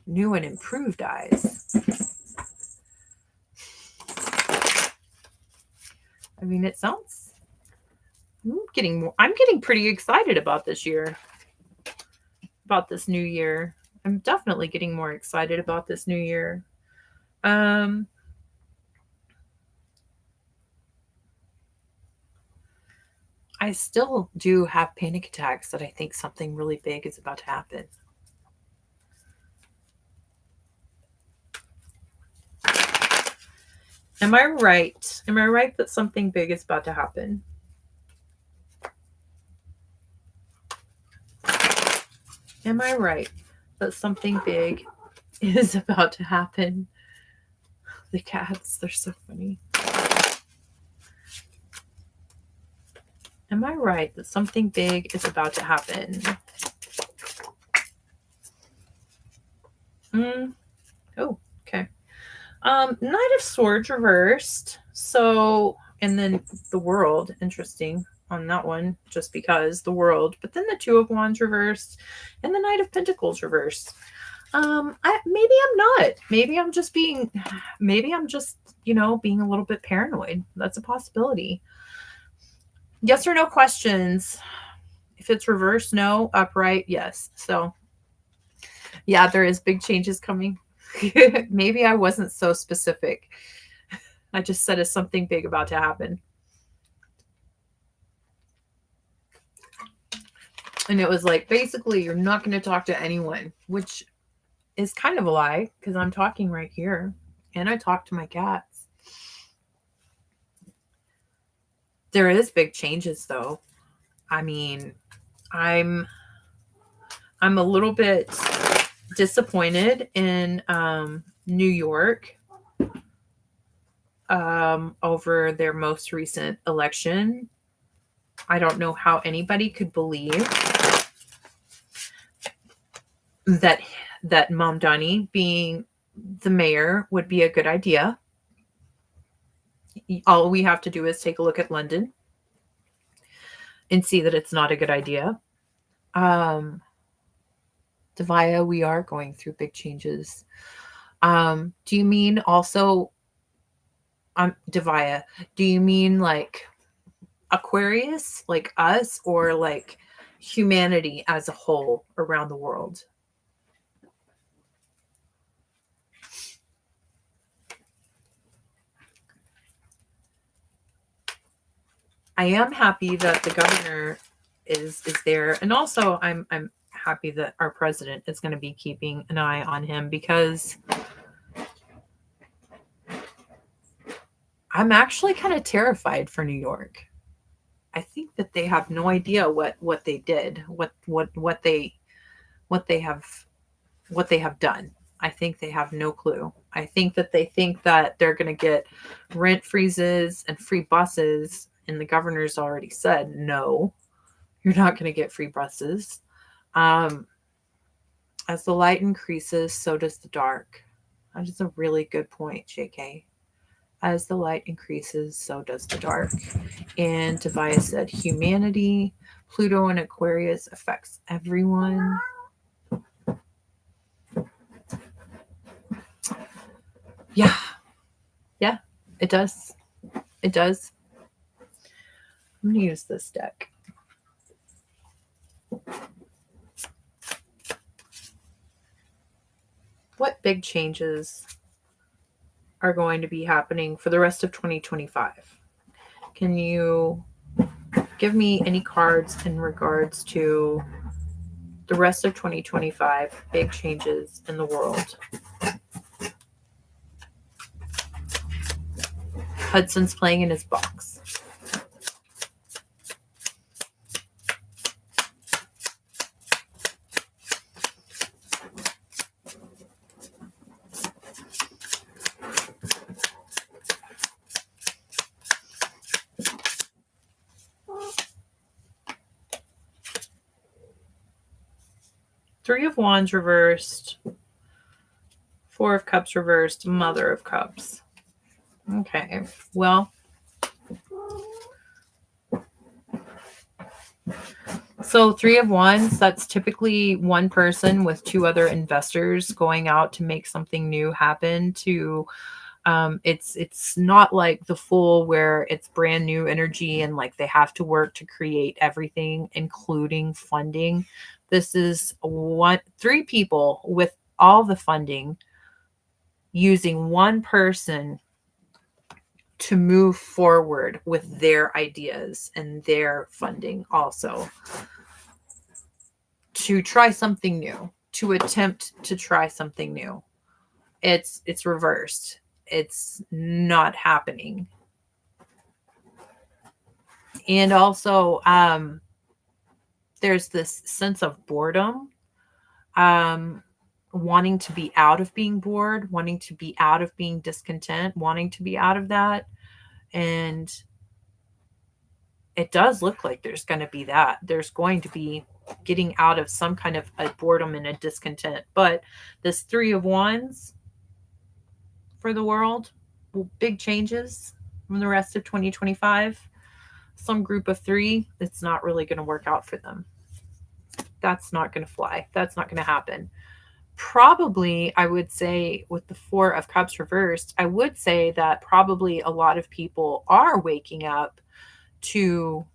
new and improved eyes. I mean, it sounds... I'm getting pretty excited about this year. About this new year. I'm definitely getting more excited about this new year. I still do have panic attacks that I think something really big is about to happen. Am I right? Am I right that something big is about to happen? Am I right that something big is about to happen? The cats, they're so funny. Am I right that something big is about to happen? Oh, okay. Knight of Swords reversed. So, and then the World, interesting on that one, just because the World. But then the Two of Wands reversed and the Knight of Pentacles reversed. Maybe I'm not. Maybe I'm just being, being a little bit paranoid. That's a possibility. Yes or no questions. If it's reversed, no. Upright, yes. So, yeah, there is big changes coming. Maybe I wasn't so specific. I just said it's something big about to happen. And it was like, basically, you're not going to talk to anyone, which is kind of a lie because I'm talking right here. And I talk to my cats. There is big changes, though. I mean, I'm a little bit disappointed in New York over their most recent election. I don't know how anybody could believe that Mamdani being the mayor would be a good idea. all we have to do is take a look at London and see that it's not a good idea. Devaya, we are going through big changes. Do you mean also, Devaya, do you mean like Aquarius, like us, or like humanity as a whole around the world? I am happy that the governor is there, and also I'm happy that our president is going to be keeping an eye on him, because I'm actually kind of terrified for New York. I think that they have no idea what they did, what they have done. I think they have no clue. I think that they think that they're going to get rent freezes and free buses, and the governor's already said, no, you're not going to get free buses. As the light increases, so does the dark. That is a really good point, JK. As the light increases, so does the dark. And Tobias said, humanity, Pluto and Aquarius affects everyone. Yeah. Yeah, it does. It does. I'm going to use this deck. What big changes are going to be happening for the rest of 2025? Can you give me any cards in regards to the rest of 2025, big changes in the world? Hudson's playing in his box. Three of Wands reversed. Four of Cups reversed. Mother of Cups. Okay, well, so Three of Wands, that's typically one person with two other investors going out to make something new happen. To it's not like the Fool where it's brand new energy and like they have to work to create everything, including funding. This is three people with all the funding using one person to move forward with their ideas and their funding, also to try something new, to attempt to try something new. It's reversed. It's not happening. And also, there's this sense of boredom, wanting to be out of being bored, wanting to be out of being discontent, wanting to be out of that. And it does look like there's going to be that. There's going to be getting out of some kind of a boredom and a discontent. But this Three of Wands for the world, big changes from the rest of 2025. Some group of three, it's not really going to work out for them. That's not going to fly. That's not going to happen. Probably, I would say, with the Four of Cups reversed, I would say that probably a lot of people are waking up to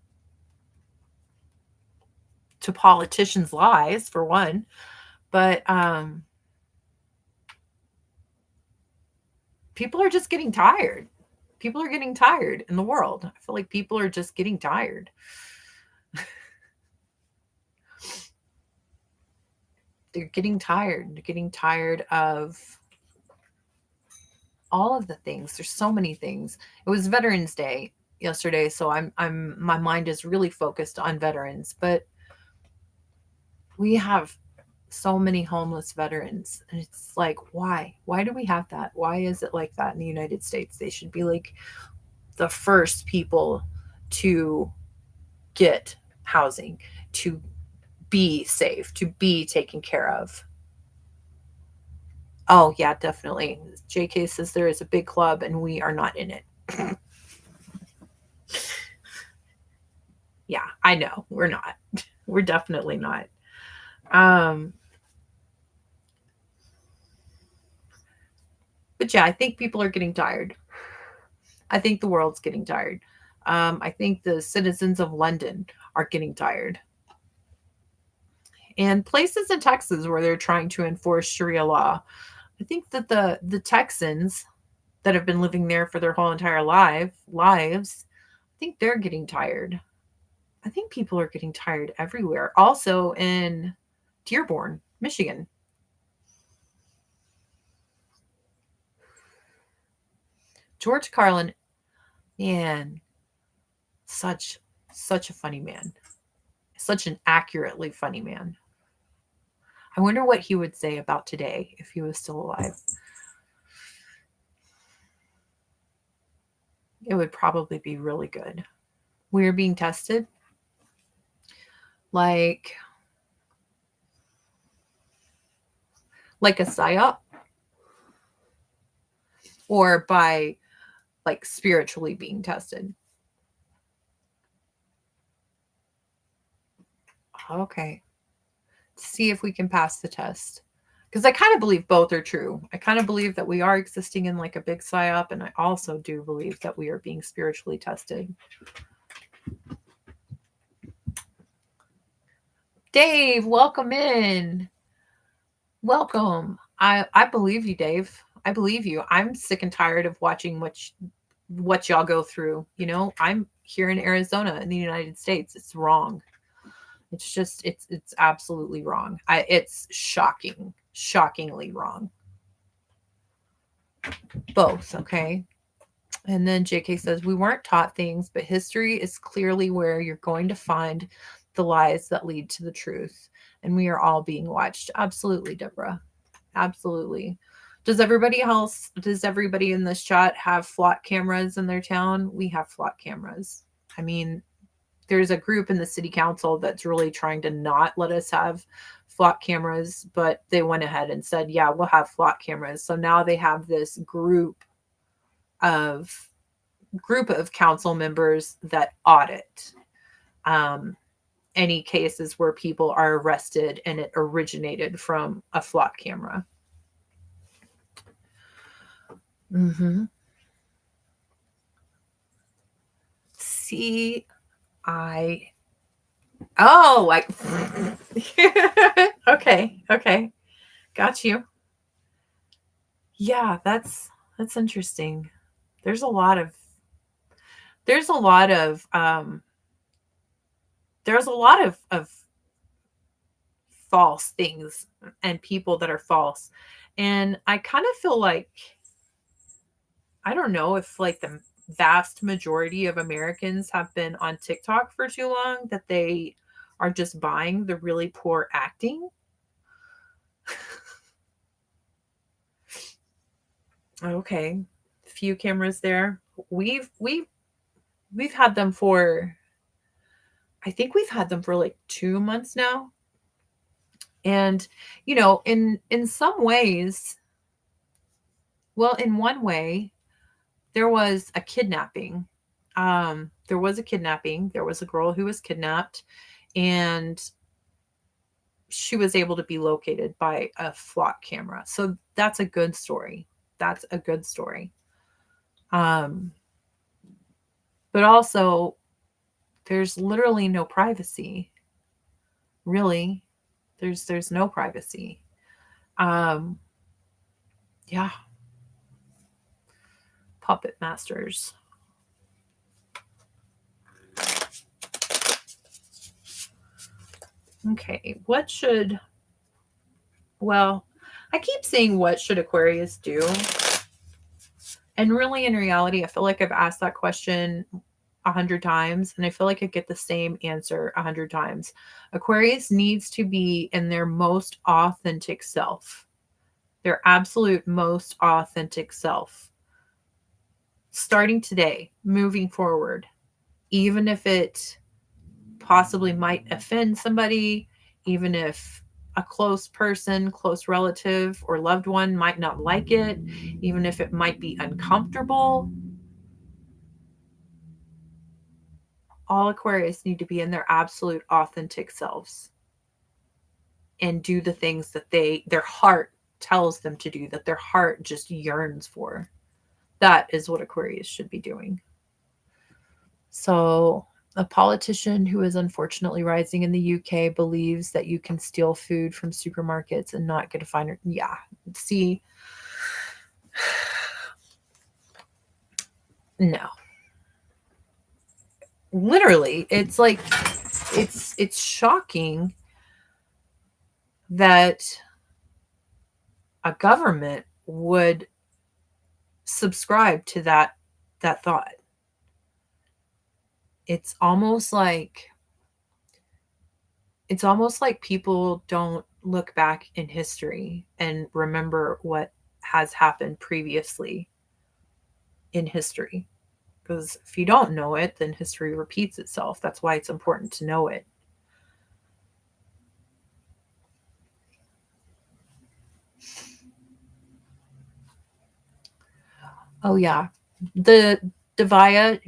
politicians' lies, for one. But people are just getting tired. People are getting tired in the world. I feel like people are just getting tired. They're getting tired. They're getting tired of all of the things. There's so many things. It was Veterans Day yesterday, so my mind is really focused on veterans, but we have so many homeless veterans, and it's like, why do we have that? Why is it like that in the United States? They should be like the first people to get housing, to be safe, to be taken care of. Oh yeah, definitely. JK says there is a big club and we are not in it. Yeah, I know. We're not. We're definitely not. But yeah, I think people are getting tired. I think the world's getting tired. I think the citizens of London are getting tired. And places in Texas where they're trying to enforce Sharia law. I think that the Texans that have been living there for their whole entire lives, I think they're getting tired. I think people are getting tired everywhere. Also in Dearborn, Michigan. George Carlin, man, such a funny man. Such an accurately funny man. I wonder what he would say about today if he was still alive. It would probably be really good. We're being tested like a psyop, or by like spiritually being tested. Okay. See if we can pass the test. Because I kind of believe both are true. I kind of believe that we are existing in like a big psyop, and I also do believe that we are being spiritually tested. Dave, welcome in. Welcome. I believe you, Dave. I believe you. I'm sick and tired of watching what y'all go through. You know, I'm here in Arizona in the United States. It's wrong. It's just it's absolutely wrong. It's shockingly wrong. Both, okay? And then JK says, we weren't taught things, but history is clearly where you're going to find the lies that lead to the truth. And we are all being watched. Absolutely, Deborah. Absolutely. Does everybody in this chat have flock cameras in their town? We have flock cameras. I mean, there's a group in the city council that's really trying to not let us have flock cameras, but they went ahead and said, yeah, we'll have flock cameras. So now they have this group of council members that audit any cases where people are arrested and it originated from a flock camera. Mm-hmm. Oh, like okay. Got you. Yeah, that's interesting. There's a lot of false things and people that are false. And I kind of feel like, I don't know if like the vast majority of Americans have been on TikTok for too long, that they are just buying the really poor acting. Okay. Few cameras there. We've had them for, I think we've had them for like 2 months now. And, you know, in some ways, well, in one way, there was a kidnapping. There was a girl who was kidnapped, and she was able to be located by a flock camera. So that's a good story. But also, there's literally no privacy. Really, there's no privacy. Yeah. Puppet masters. Okay, I keep saying what should Aquarius do? And really, in reality, I feel like I've asked that question 100 times, and I feel like I get the same answer 100 times. Aquarius needs to be in their most authentic self, their absolute most authentic self. Starting today, moving forward, even if it possibly might offend somebody, even if a close person, close relative, or loved one might not like it, even if it might be uncomfortable. All Aquarius need to be in their absolute authentic selves and do the things that their heart tells them to do, that their heart just yearns for. That is what Aquarius should be doing. So a politician who is unfortunately rising in the UK believes that you can steal food from supermarkets and not get a fine. Yeah. See, no. Literally, it's like, it's shocking that a government would subscribe to that thought. It's almost like people don't look back in history and remember what has happened previously in history. Because if you don't know it, then history repeats itself. That's why it's important to know it. Oh yeah. The Devaya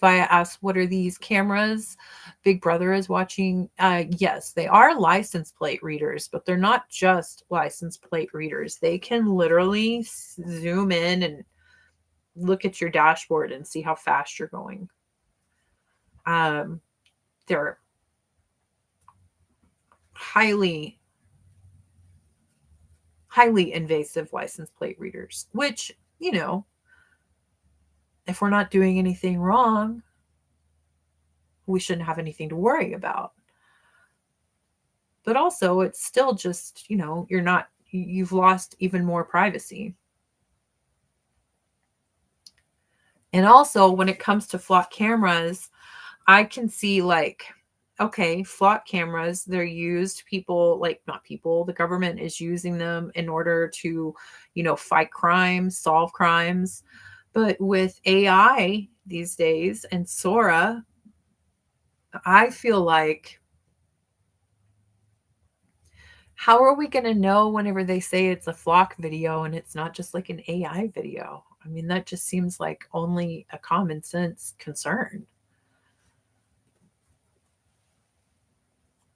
asks, what are these cameras? Big Brother is watching. Yes, they are license plate readers, but they're not just license plate readers. They can literally zoom in and look at your dashboard and see how fast you're going. They're highly invasive license plate readers, which, you know, if we're not doing anything wrong, we shouldn't have anything to worry about. But also, it's still just, you know, you've lost even more privacy. And also, when it comes to flock cameras, I can see, like, okay, flock cameras, they're used, the government is using them in order to, you know, fight crime, solve crimes. But with AI these days and Sora, I feel like, how are we going to know whenever they say it's a flock video and it's not just like an AI video? I mean, that just seems like only a common sense concern.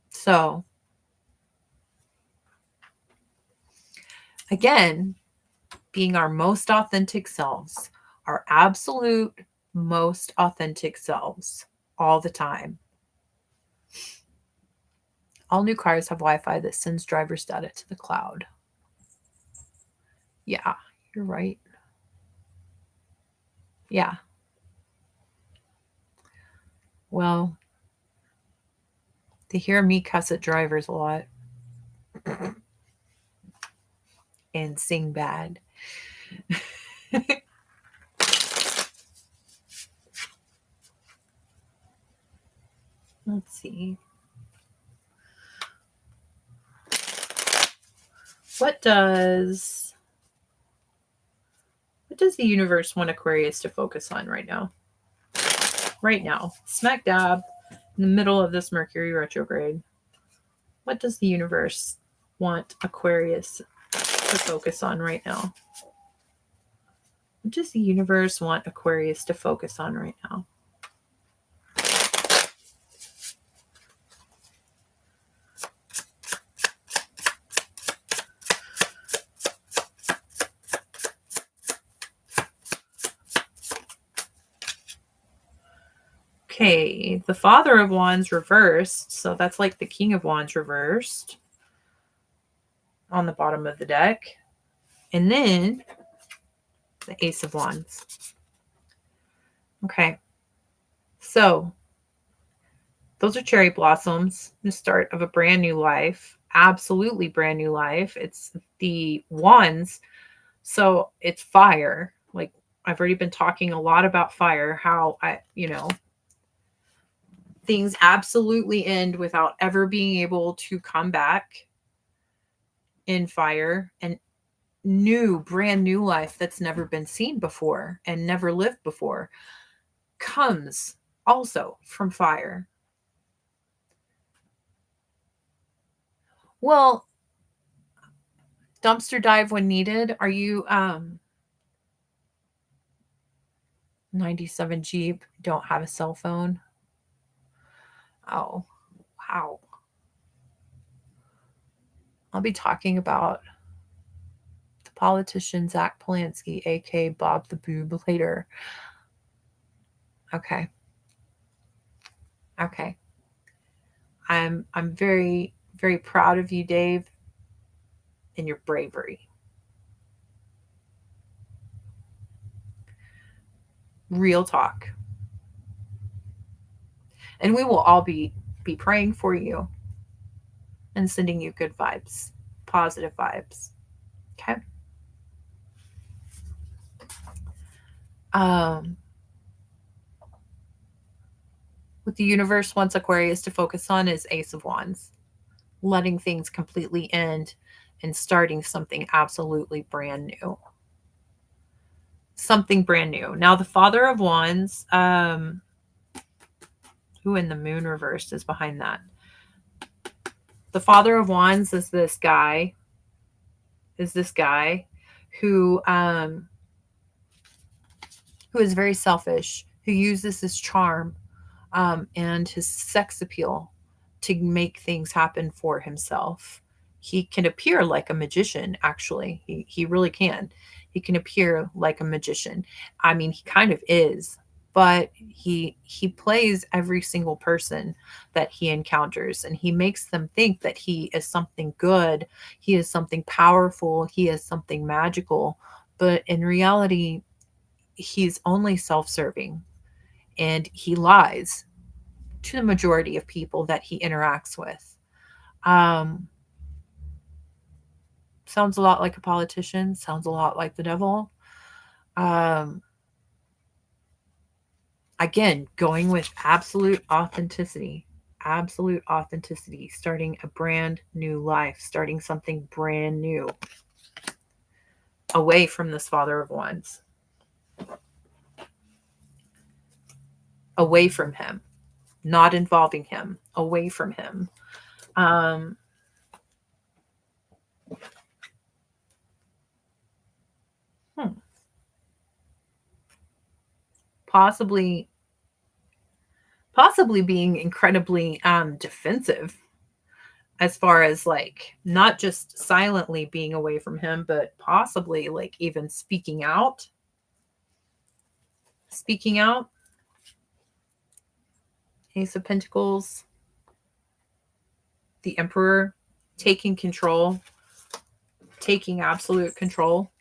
So, again, being our most authentic selves, our absolute most authentic selves all the time. All new cars have Wi-Fi that sends driver's data to the cloud. Yeah, you're right. Yeah. Well, they hear me cuss at drivers a lot and sing bad. Let's see. What does the universe want Aquarius to focus on right now? Right now, smack dab in the middle of this Mercury retrograde. What does the universe want Aquarius to focus on right now? What does the universe want Aquarius to focus on right now? Okay, the Father of Wands reversed. So that's like the King of Wands reversed on the bottom of the deck. And then the Ace of Wands. Okay, so those are cherry blossoms, the start of a brand new life. Absolutely brand new life. It's the Wands. So it's fire. Like, I've already been talking a lot about fire, how things absolutely end without ever being able to come back in fire, and brand new life that's never been seen before and never lived before comes also from fire. Well, dumpster dive when needed. Are you 97 Jeep, don't have a cell phone. Oh, wow. I'll be talking about the politician Zach Polanski, aka Bob the Boob, later. Okay. Okay. I'm very, very proud of you, Dave, and your bravery. Real talk. And we will all be praying for you and sending you good vibes, positive vibes. Okay. What the universe wants Aquarius to focus on is Ace of Wands, letting things completely end and starting something absolutely brand new. Something brand new. Now, the Father of Wands, who in the Moon reversed is behind that? The Father of Wands is this guy. Who is very selfish, who uses his charm and his sex appeal to make things happen for himself. He can appear like a magician, actually. He really can. He can appear like a magician. I mean, he kind of is, but he plays every single person that he encounters, and he makes them think that he is something good, he is something powerful, he is something magical. But in reality, he's only self-serving, and he lies to the majority of people that he interacts with. Sounds a lot like a politician, sounds a lot like the devil. Again, going with absolute authenticity, starting a brand new life, starting something brand new away from this Father of Wands, away from him, not involving him, away from him. Possibly being incredibly defensive, as far as like not just silently being away from him, but possibly like even speaking out. Ace of Pentacles, the Emperor, taking control, taking absolute control.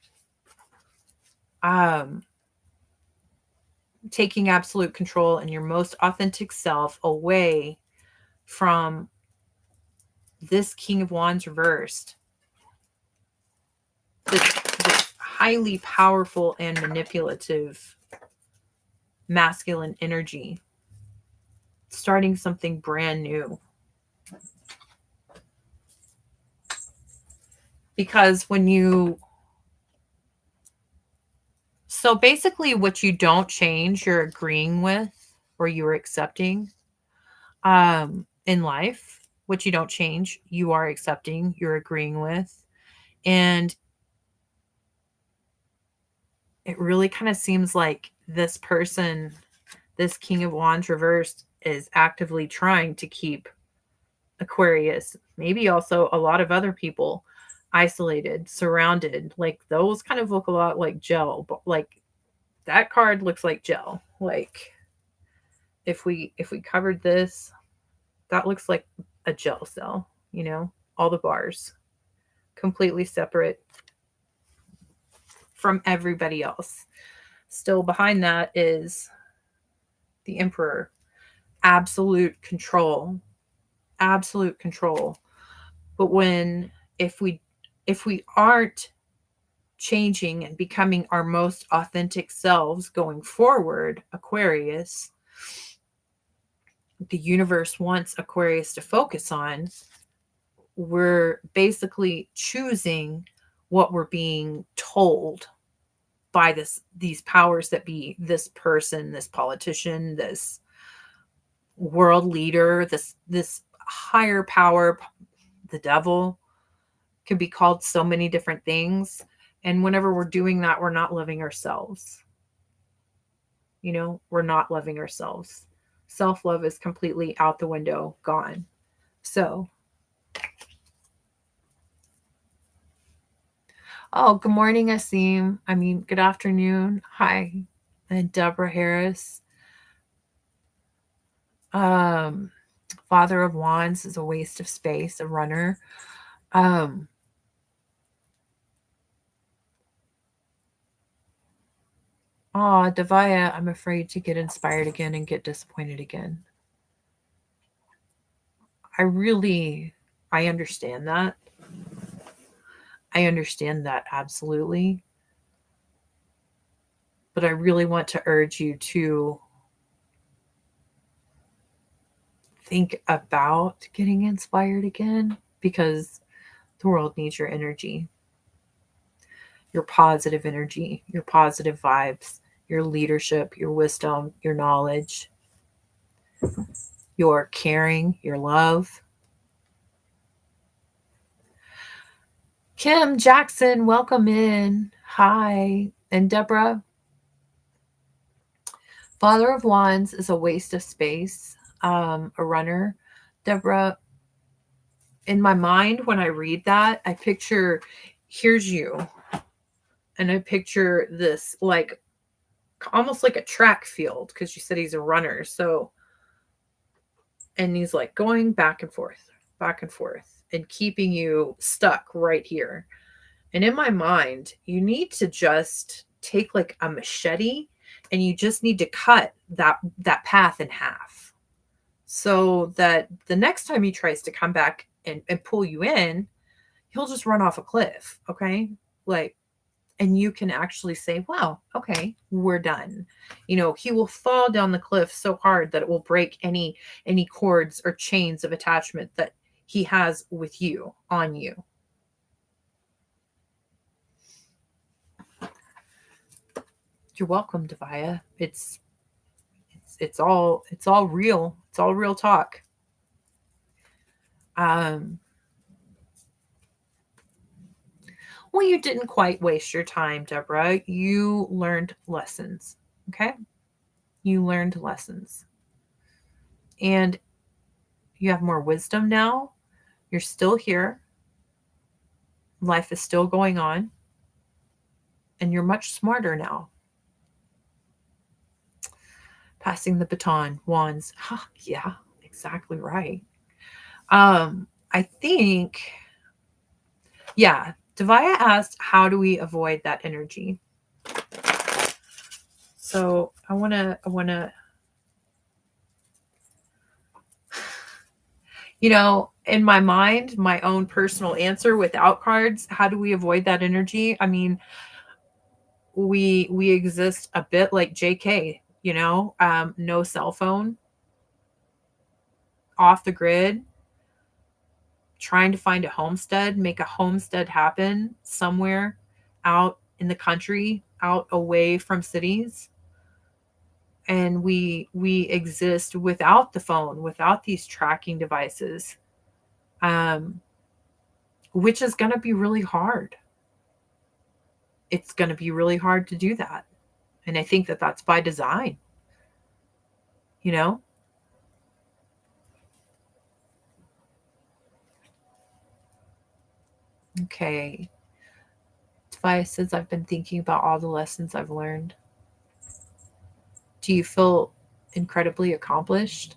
Taking absolute control and your most authentic self away from this King of Wands reversed. This highly powerful and manipulative masculine energy. Starting something brand new. Because so basically what you don't change, you're agreeing with, or you're accepting in life. What you don't change, you are accepting, you're agreeing with. And it really kind of seems like this person, this King of Wands reversed, is actively trying to keep Aquarius, maybe also a lot of other people, isolated, surrounded. Like those kind of look a lot like gel, but like that card looks like gel. Like if we covered this, that looks like a gel cell, you know, all the bars completely separate from everybody else. Still behind that is the Emperor. Absolute control. Absolute control. But if we aren't changing and becoming our most authentic selves going forward, Aquarius, the universe wants Aquarius to focus on, we're basically choosing what we're being told by these powers that be, this person, this politician, this world leader, this higher power, the devil, can be called so many different things. And whenever we're doing that, we're not loving ourselves. You know, we're not loving ourselves. Self-love is completely out the window, gone. So, oh, good morning, Asim. Good afternoon. Hi. And Deborah Harris. Father of Wands is a waste of space, a runner. Devaya, I'm afraid to get inspired again and get disappointed again. I understand that. I understand that absolutely. But I really want to urge you to think about getting inspired again, because the world needs your energy, your positive energy, your positive vibes, your leadership, your wisdom, your knowledge, your caring, your love. Kim Jackson, welcome in. Hi. And Deborah, Father of Wands is a waste of space, a runner. Deborah, in my mind, when I read that, I picture, here's you. And I picture this like almost like a track field, because you said he's a runner. So, and he's like going back and forth, and keeping you stuck right here. And in my mind, you need to just take like a machete and you just need to cut that path in half, so that the next time he tries to come back and pull you in, he'll just run off a cliff. Okay. Like, and you can actually say, wow, okay, we're done. You know, he will fall down the cliff so hard that it will break any cords or chains of attachment that he has with you, on you. You're welcome, Devaya. It's all real. It's all real talk. Well, you didn't quite waste your time, Deborah. You learned lessons. Okay? You learned lessons. And you have more wisdom now. You're still here. Life is still going on. And you're much smarter now. Passing the baton, wands. Yeah, exactly right. I think, yeah, Devaya asked, how do we avoid that energy? So I want to, you know, in my mind, my own personal answer without cards, how do we avoid that energy? I mean, we exist a bit like JK, you know, no cell phone, off the grid, trying to find a homestead, make a homestead happen somewhere out in the country, out away from cities. And we exist without the phone, without these tracking devices, which is going to be really hard. It's going to be really hard to do that. And I think that that's by design, you know? Okay. Tobias says, I've been thinking about all the lessons I've learned. Do you feel incredibly accomplished?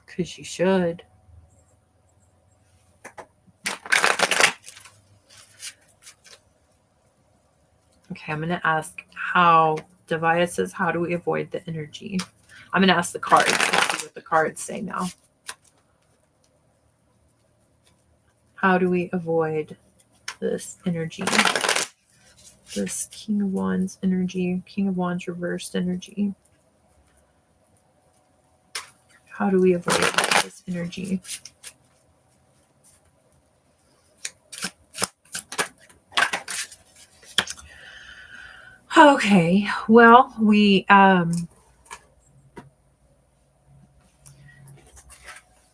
Because you should. Okay, I'm going to ask how, Devaya says, how do we avoid the energy? I'm going to ask the cards. Let's see what the cards say now. How do we avoid this energy? This King of Wands energy, King of Wands reversed energy. How do we avoid this energy? Okay, well, we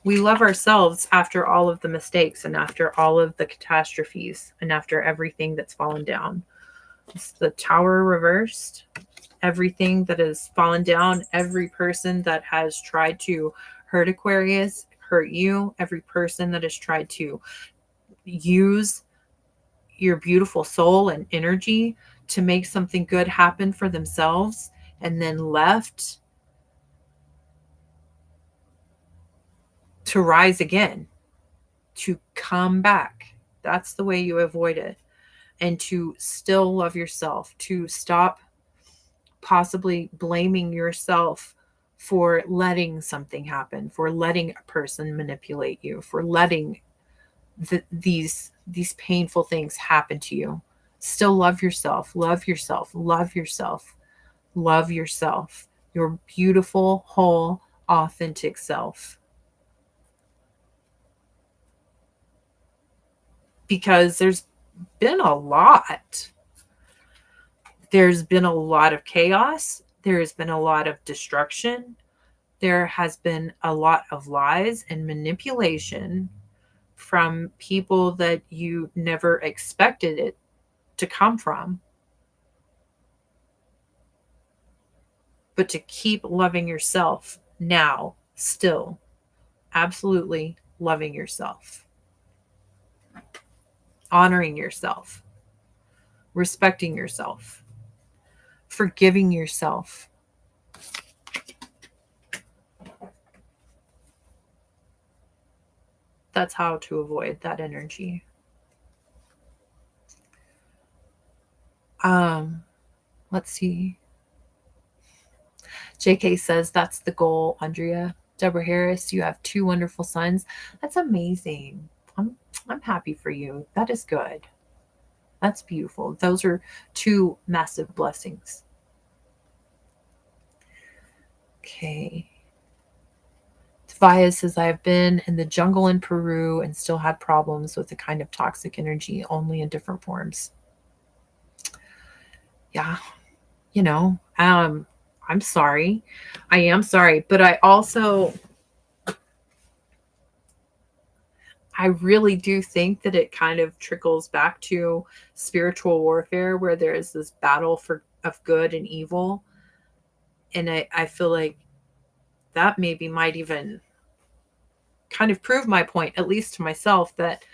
love ourselves after all of the mistakes and after all of the catastrophes and after everything that's fallen down. It's the Tower reversed. everything that has fallen down, every person that has tried to hurt Aquarius, hurt you, every person that has tried to use your beautiful soul and energy to make something good happen for themselves and then left to rise again, to come back. That's the way you avoid it. And to still love yourself, to stop possibly blaming yourself for letting something happen, for letting a person manipulate you, for letting these painful things happen to you. Still love yourself, love yourself, love yourself, love yourself, your beautiful, whole, authentic self. Because there's been a lot. There's been a lot of chaos. There's been a lot of destruction. There has been a lot of lies and manipulation from people that you never expected it to come from. But to keep loving yourself now, still, absolutely loving yourself, honoring yourself, respecting yourself, forgiving yourself. That's how to avoid that energy. Let's see. JK says that's the goal, Andrea. Deborah Harris, you have 2 wonderful sons. That's amazing. I'm happy for you. That is good. That's beautiful. Those are 2 massive blessings. Okay. Tobias says, I have been in the jungle in Peru and still had problems with the kind of toxic energy, only in different forms. Yeah. I'm sorry. I am sorry. But I really do think that it kind of trickles back to spiritual warfare where there is this battle of good and evil. And I feel like that maybe might even kind of prove my point, at least to myself, that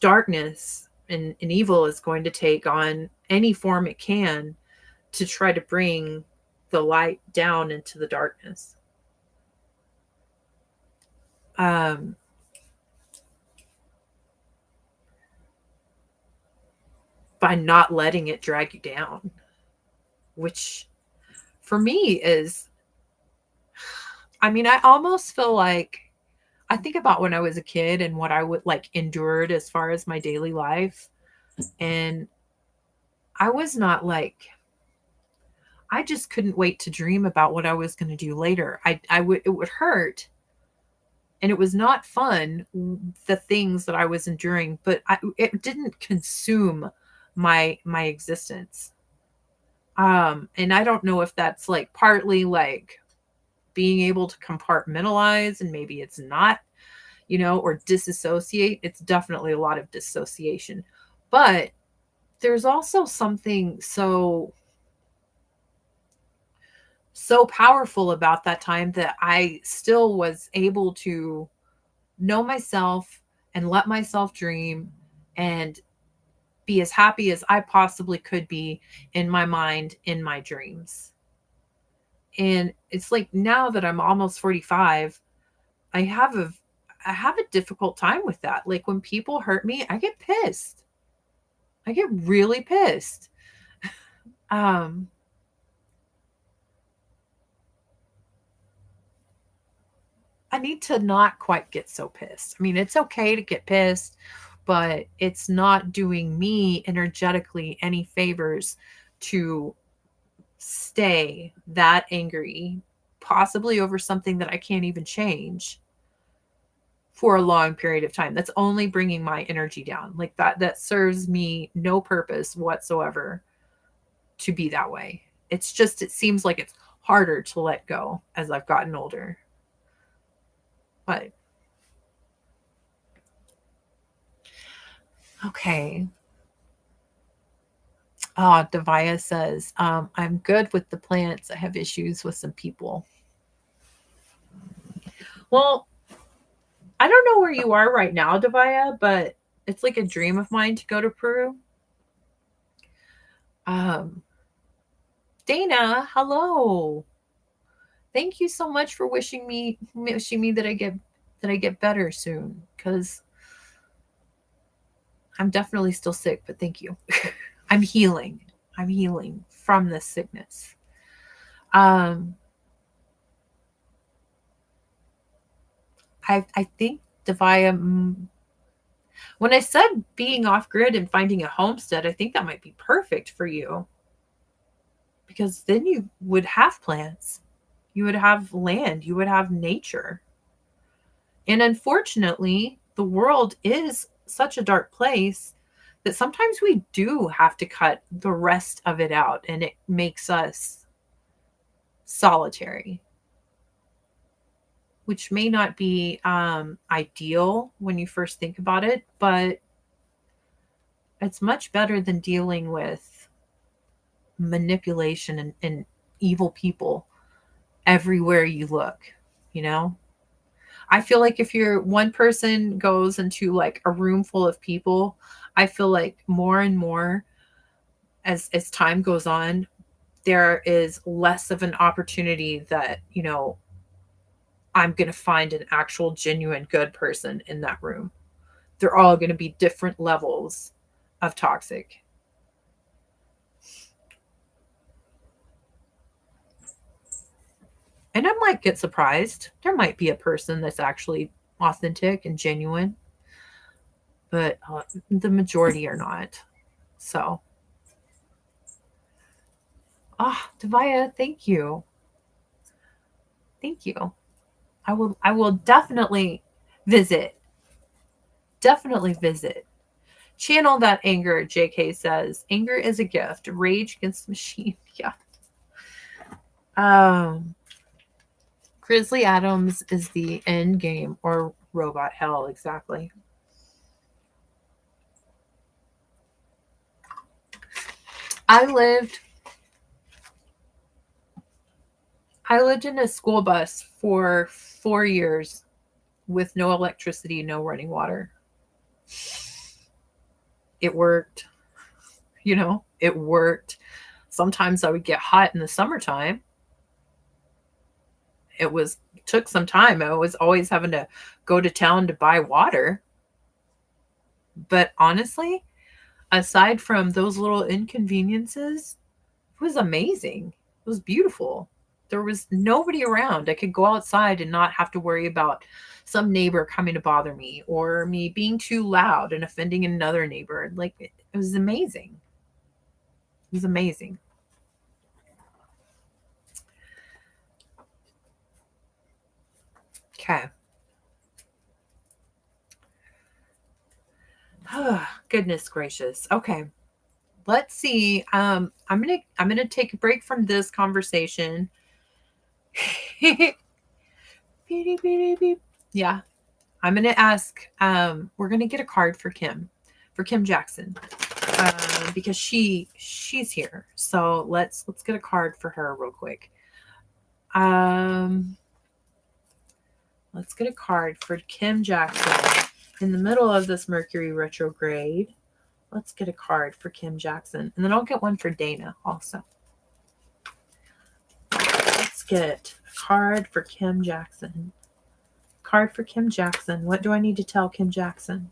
darkness and evil is going to take on any form it can to try to bring the light down into the darkness. By not letting it drag you down, which for me is, I almost feel like I think about when I was a kid and what I would endured as far as my daily life. And I was not I just couldn't wait to dream about what I was going to do later. It would hurt. And it was not fun, the things that I was enduring, but it didn't consume my existence. And I don't know if that's partly being able to compartmentalize, and maybe it's not, or disassociate. It's definitely a lot of dissociation. But there's also something so powerful about that time that I still was able to know myself and let myself dream and be as happy as I possibly could be in my mind, in my dreams. And it's now that I'm almost 45, I have a difficult time with that. When people hurt me, I get pissed. I get really pissed. I need to not quite get so pissed. It's okay to get pissed, but it's not doing me energetically any favors to stay that angry, possibly over something that I can't even change for a long period of time. That's only bringing my energy down. That serves me no purpose whatsoever to be that way. It seems like it's harder to let go as I've gotten older. But okay. Devaya says, I'm good with the plants. I have issues with some people. Well, I don't know where you are right now, Devaya, but it's like a dream of mine to go to Peru. Dana, hello. Thank you so much for wishing me that I get better soon, because I'm definitely still sick, but thank you. I'm healing. I'm healing from this sickness. I think, Devaya, when I said being off grid and finding a homestead, I think that might be perfect for you, because then you would have plants, you would have land, you would have nature. And unfortunately, the world is such a dark place that sometimes we do have to cut the rest of it out, and it makes us solitary, which may not be ideal when you first think about it, but it's much better than dealing with manipulation and evil people everywhere you look, you know? I feel like if you're one person goes into like a room full of people, I feel like more and more as time goes on, there is less of an opportunity that, I'm going to find an actual genuine good person in that room. They're all going to be different levels of toxic. And I might get surprised. There might be a person that's actually authentic and genuine, but the majority are not. So, Devaya, thank you. Thank you. I will definitely visit. Definitely visit. Channel that anger, JK says. Anger is a gift. Rage against the machine. Yeah. Grizzly Adams is the end game, or robot hell, exactly. I lived in a school bus for 4 years with no electricity, no running water. It worked. It worked. Sometimes I would get hot in the summertime. Took some time. I was always having to go to town to buy water. But honestly, aside from those little inconveniences, it was amazing. It was beautiful. There was nobody around. I could go outside and not have to worry about some neighbor coming to bother me, or me being too loud and offending another neighbor. Like, it was amazing. It was amazing. Okay. Goodness gracious. Okay. Let's see. I'm gonna take a break from this conversation. Yeah. I'm gonna ask, we're gonna get a card for Kim Jackson. Because she's here. So let's get a card for her real quick. Let's get a card for Kim Jackson in the middle of this Mercury retrograde. Let's get a card for Kim Jackson, and then I'll get one for Dana also. Let's get a card for Kim Jackson. Card for Kim Jackson. What do I need to tell Kim Jackson?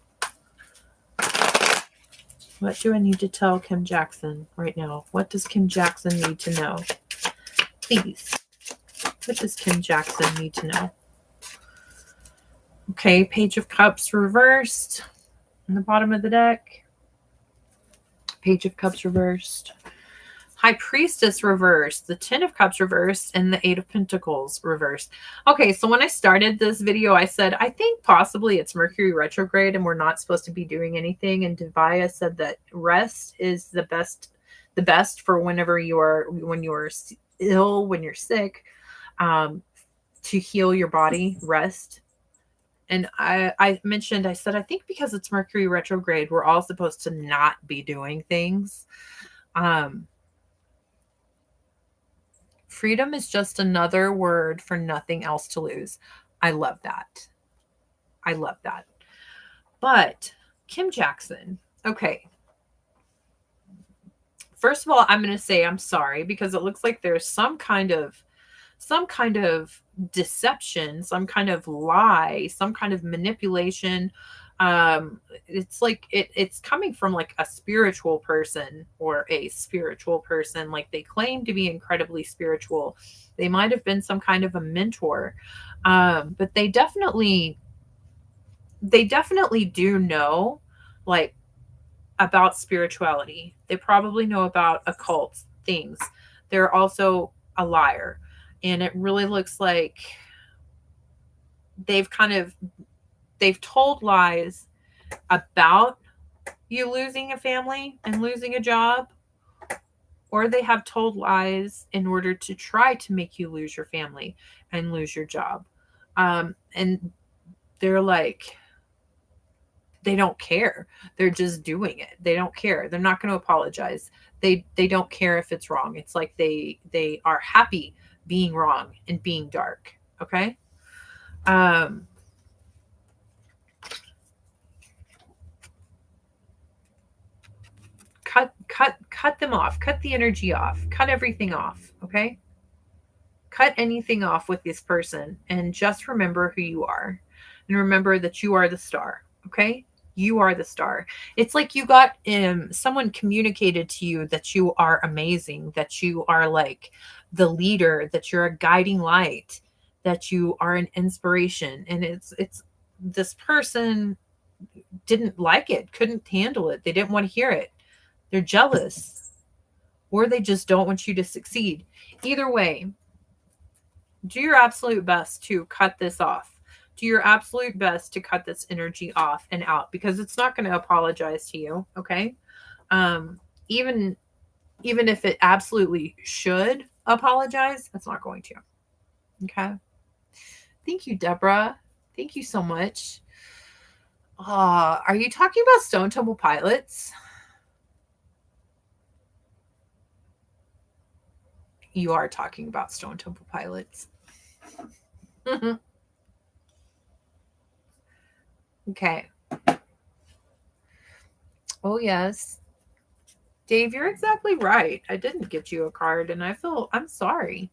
What do I need to tell Kim Jackson right now? What does Kim Jackson need to know? Please. What does Kim Jackson need to know? Okay, Page of Cups reversed in the bottom of the deck. Page of Cups reversed. High Priestess reversed. The Ten of Cups reversed. And the Eight of Pentacles reversed. Okay, so when I started this video, I said, I think possibly it's Mercury retrograde and we're not supposed to be doing anything. And Devaya said that rest is the best for when you're ill, when you're sick, to heal your body, rest. And I mentioned, I said, I think because it's Mercury retrograde, we're all supposed to not be doing things. Freedom is just another word for nothing else to lose. I love that. I love that. But Kim Jackson, okay. First of all, I'm going to say I'm sorry because it looks like there's some kind of deception, some kind of lie, some kind of manipulation. It's like it's coming from like a spiritual person or a spiritual person. Like they claim to be incredibly spiritual. They might have been some kind of a mentor. But they definitely do know like about spirituality. They probably know about occult things. They're also a liar. And it really looks like they've told lies about you losing a family and losing a job, or they have told lies in order to try to make you lose your family and lose your job. And they're like, they don't care. They're just doing it. They don't care. They're not going to apologize. They don't care if it's wrong. It's like they are happy being wrong and being dark. Okay. Cut them off. Cut the energy off. Cut everything off. Okay. Cut anything off with this person and just remember who you are, and remember that you are the star. Okay. You are the star. It's like you got someone communicated to you that you are amazing, that you are like the leader, that you're a guiding light, that you are an inspiration. And it's this person didn't like it, couldn't handle it. They didn't want to hear it. They're jealous, or they just don't want you to succeed. Either way, do your absolute best to cut this off. Do your absolute best to cut this energy off and out, because it's not going to apologize to you. Okay. Even if it absolutely should apologize, it's not going to. Okay. Thank you, Deborah. Thank you so much. Are you talking about Stone Temple Pilots? You are talking about Stone Temple Pilots. Okay. Oh, yes. Dave, you're exactly right. I didn't get you a card, and I'm sorry.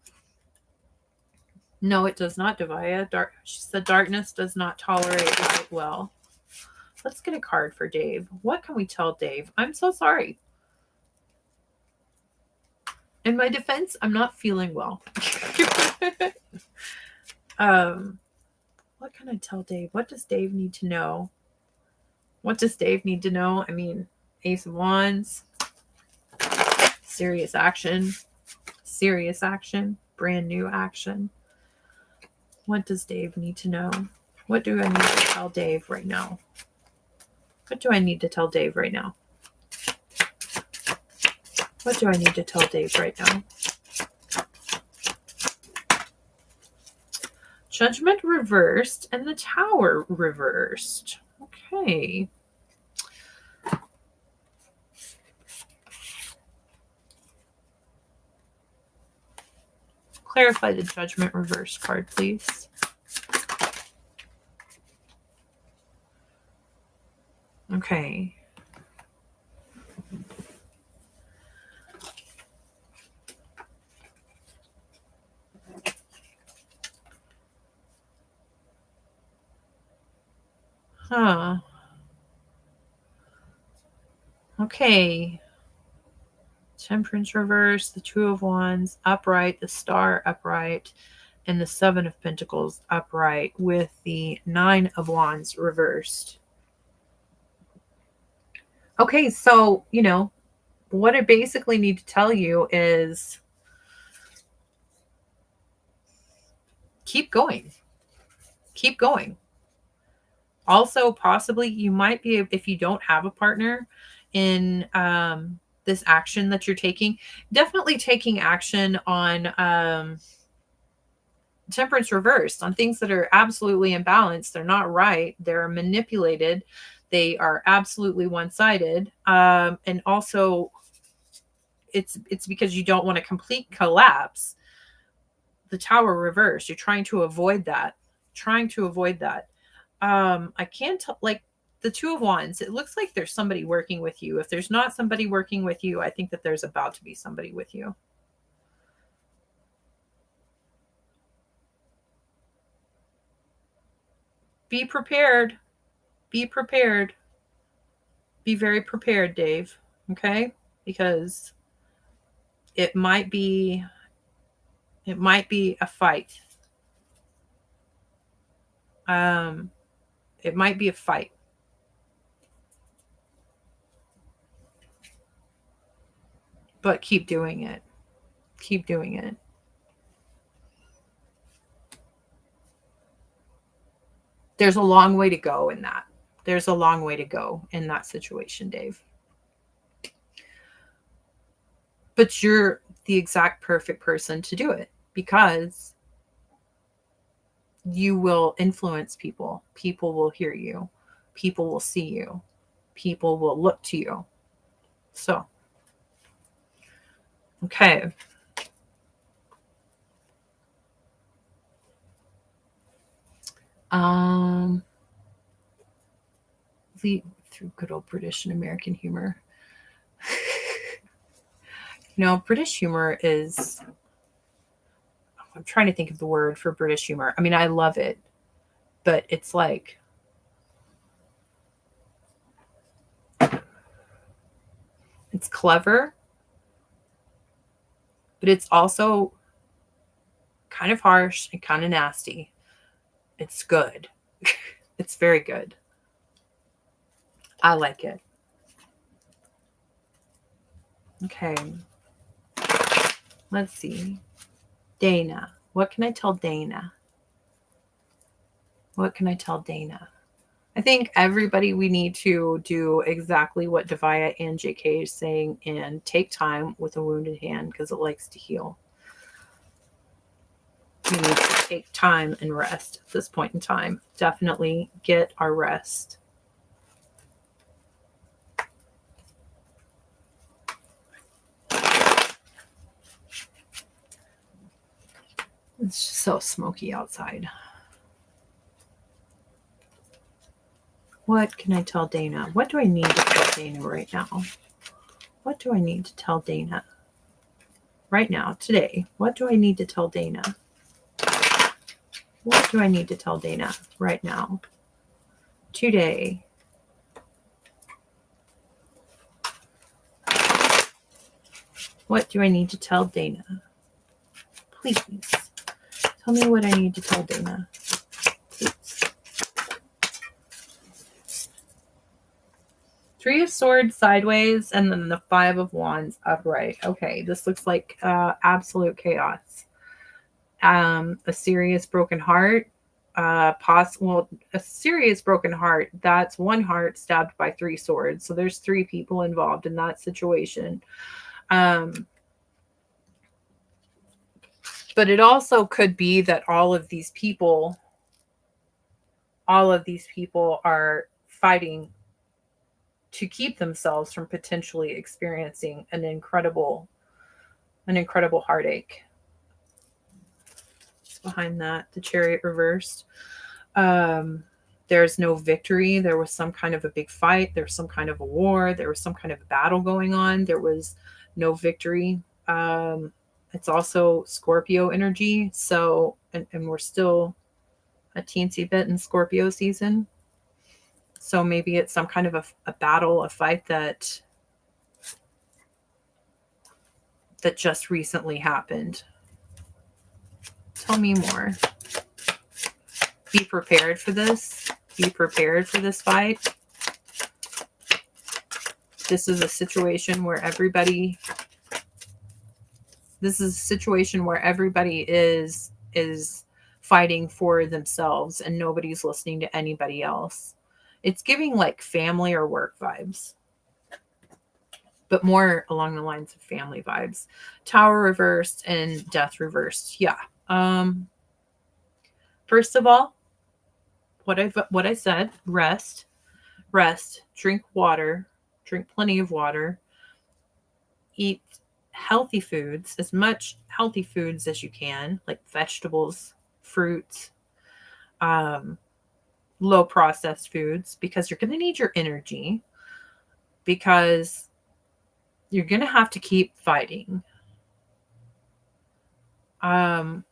No, it does not, Devaya. She said darkness does not tolerate light well. Let's get a card for Dave. What can we tell Dave? I'm so sorry. In my defense, I'm not feeling well. What can I tell Dave? What does Dave need to know? What does Dave need to know? I mean, Ace of Wands. Serious action. Serious action. Brand new action. What does Dave need to know? What do I need to tell Dave right now? What do I need to tell Dave right now? What do I need to tell Dave right now? Judgment reversed and the Tower reversed. Okay. Clarify the Judgment reversed card, please. Okay. Huh. Okay. Temperance reverse, the Two of Wands upright, the Star upright, and the Seven of Pentacles upright with the Nine of Wands reversed. Okay, so, what I basically need to tell you is keep going. Keep going. Also, possibly you might be, if you don't have a partner in this action that you're taking, definitely taking action on temperance reversed, on things that are absolutely imbalanced. They're not right. They're manipulated. They are absolutely one-sided. And also it's because you don't want a complete collapse. The Tower reversed. You're trying to avoid that. I can't tell, like the Two of Wands, it looks like there's somebody working with you. If there's not somebody working with you, I think that there's about to be somebody with you. Be prepared. Be prepared. Be very prepared, Dave. Okay? Because it might be a fight. It might be a fight. But keep doing it. Keep doing it. There's a long way to go in that. There's a long way to go in that situation, Dave. But you're the exact perfect person to do it because you will influence people. People will hear you. People will see you. People will look to you. So, okay. Through good old British and American humor. British humor is, I'm trying to think of the word for British humor. I mean, I love it, but it's like, it's clever, but it's also kind of harsh and kind of nasty. It's good. It's very good. I like it. Okay. Let's see. Dana. What can I tell Dana? What can I tell Dana? I think everybody, we need to do exactly what Devaya and JK is saying and take time with a wounded hand because it likes to heal. We need to take time and rest at this point in time. Definitely get our rest. It's just so smoky outside. What can I tell Dana? What do I need to tell Dana right now? What do I need to tell Dana? Right now, today, what do I need to tell Dana? What do I need to tell Dana right now? Today. What do I need to tell Dana? Please. Tell me what I need to tell Dana. Please. Three of Swords sideways and then the Five of Wands upright. Okay, this looks like absolute chaos. A serious broken heart. A serious broken heart. That's one heart stabbed by three swords. So there's three people involved in that situation. But it also could be that all of these people are fighting to keep themselves from potentially experiencing an incredible heartache. What's behind that? The Chariot reversed. There's no victory. There was some kind of a big fight. There was some kind of a war. There was some kind of a battle going on. There was no victory. It's also Scorpio energy. So, and we're still a teensy bit in Scorpio season. So maybe it's some kind of a battle, a fight that just recently happened. Tell me more. Be prepared for this. Be prepared for this fight. This is a situation where everybody is fighting for themselves and nobody's listening to anybody else. It's giving like family or work vibes, but more along the lines of family vibes. Tower reversed and Death reversed. Yeah. First of all, what I said, rest, drink water, drink plenty of water, eat healthy foods, as much healthy foods as you can, like vegetables, fruits, low processed foods, because you're going to need your energy, because you're going to have to keep fighting. But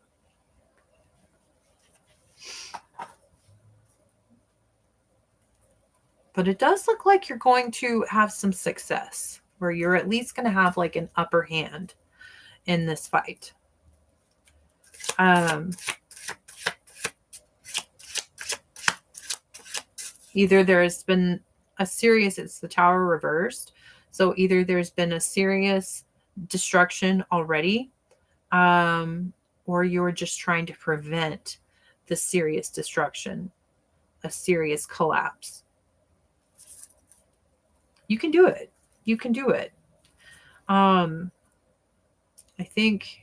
it does look like you're going to have some success, where you're at least going to have like an upper hand in this fight. Either there's been a serious, it's the Tower reversed. So either there's been a serious destruction already, or you're just trying to prevent the serious destruction, a serious collapse. You can do it. You can do it. I think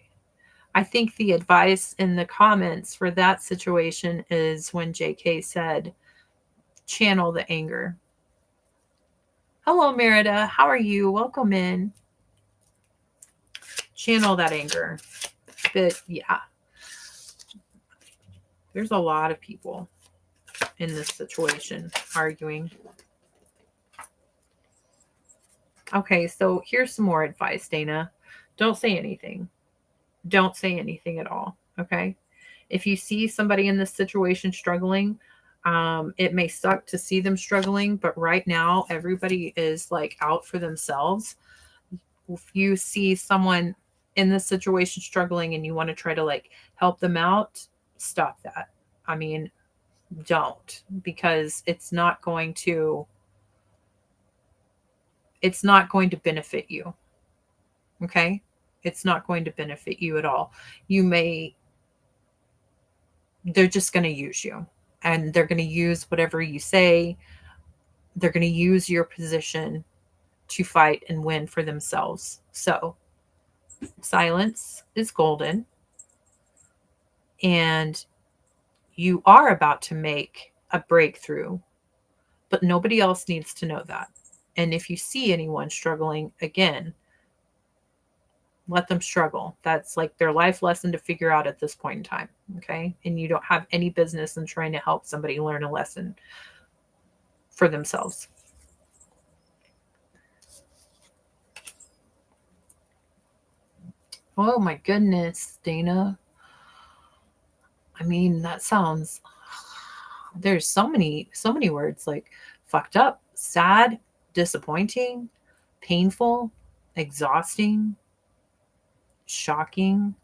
the advice in the comments for that situation is when JK said, channel the anger. Hello, Merida. How are you? Welcome in. Channel that anger. But yeah, there's a lot of people in this situation arguing. Okay, so here's some more advice, Dana. Don't say anything. Don't say anything at all, okay? If you see somebody in this situation struggling, it may suck to see them struggling, but right now everybody is like out for themselves. If you see someone in this situation struggling and you want to try to like help them out, stop that. I mean, don't, because it's not going to benefit you. Okay? It's not going to benefit you at all. They're just going to use you, and they're going to use whatever you say. They're going to use your position to fight and win for themselves. So silence is golden, and you are about to make a breakthrough, but nobody else needs to know that. And if you see anyone struggling, again, let them struggle. That's like their life lesson to figure out at this point in time. Okay. And you don't have any business in trying to help somebody learn a lesson for themselves. Oh my goodness, Dana. I mean, that sounds, there's so many words, like fucked up, sad, disappointing, painful, exhausting, shocking.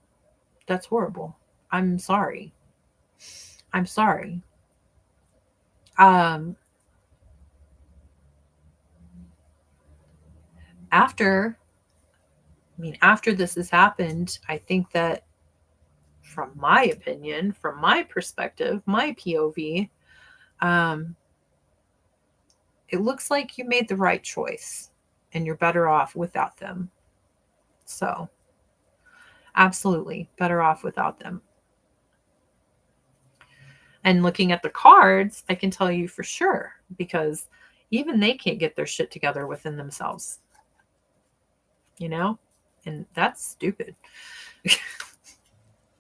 That's horrible. I'm sorry. I'm sorry. After this has happened, I think that from my opinion, from my perspective, my POV, it looks like you made the right choice and you're better off without them. So, absolutely better off without them. And looking at the cards, I can tell you for sure, because even they can't get their shit together within themselves. You know? And that's stupid.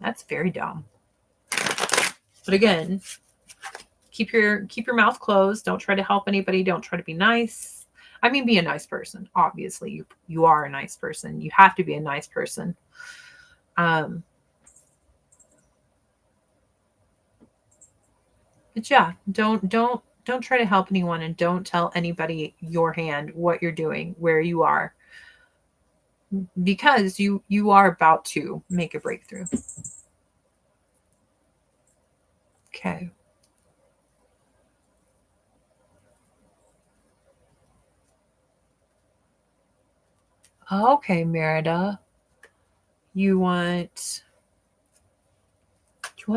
That's very dumb. But again, keep your mouth closed. Don't try to help anybody. Don't try to be nice. I mean, be a nice person. Obviously, you are a nice person. You have to be a nice person. But yeah, don't try to help anyone, and don't tell anybody your hand, what you're doing, where you are, because you are about to make a breakthrough. Okay. Okay, Merida. You want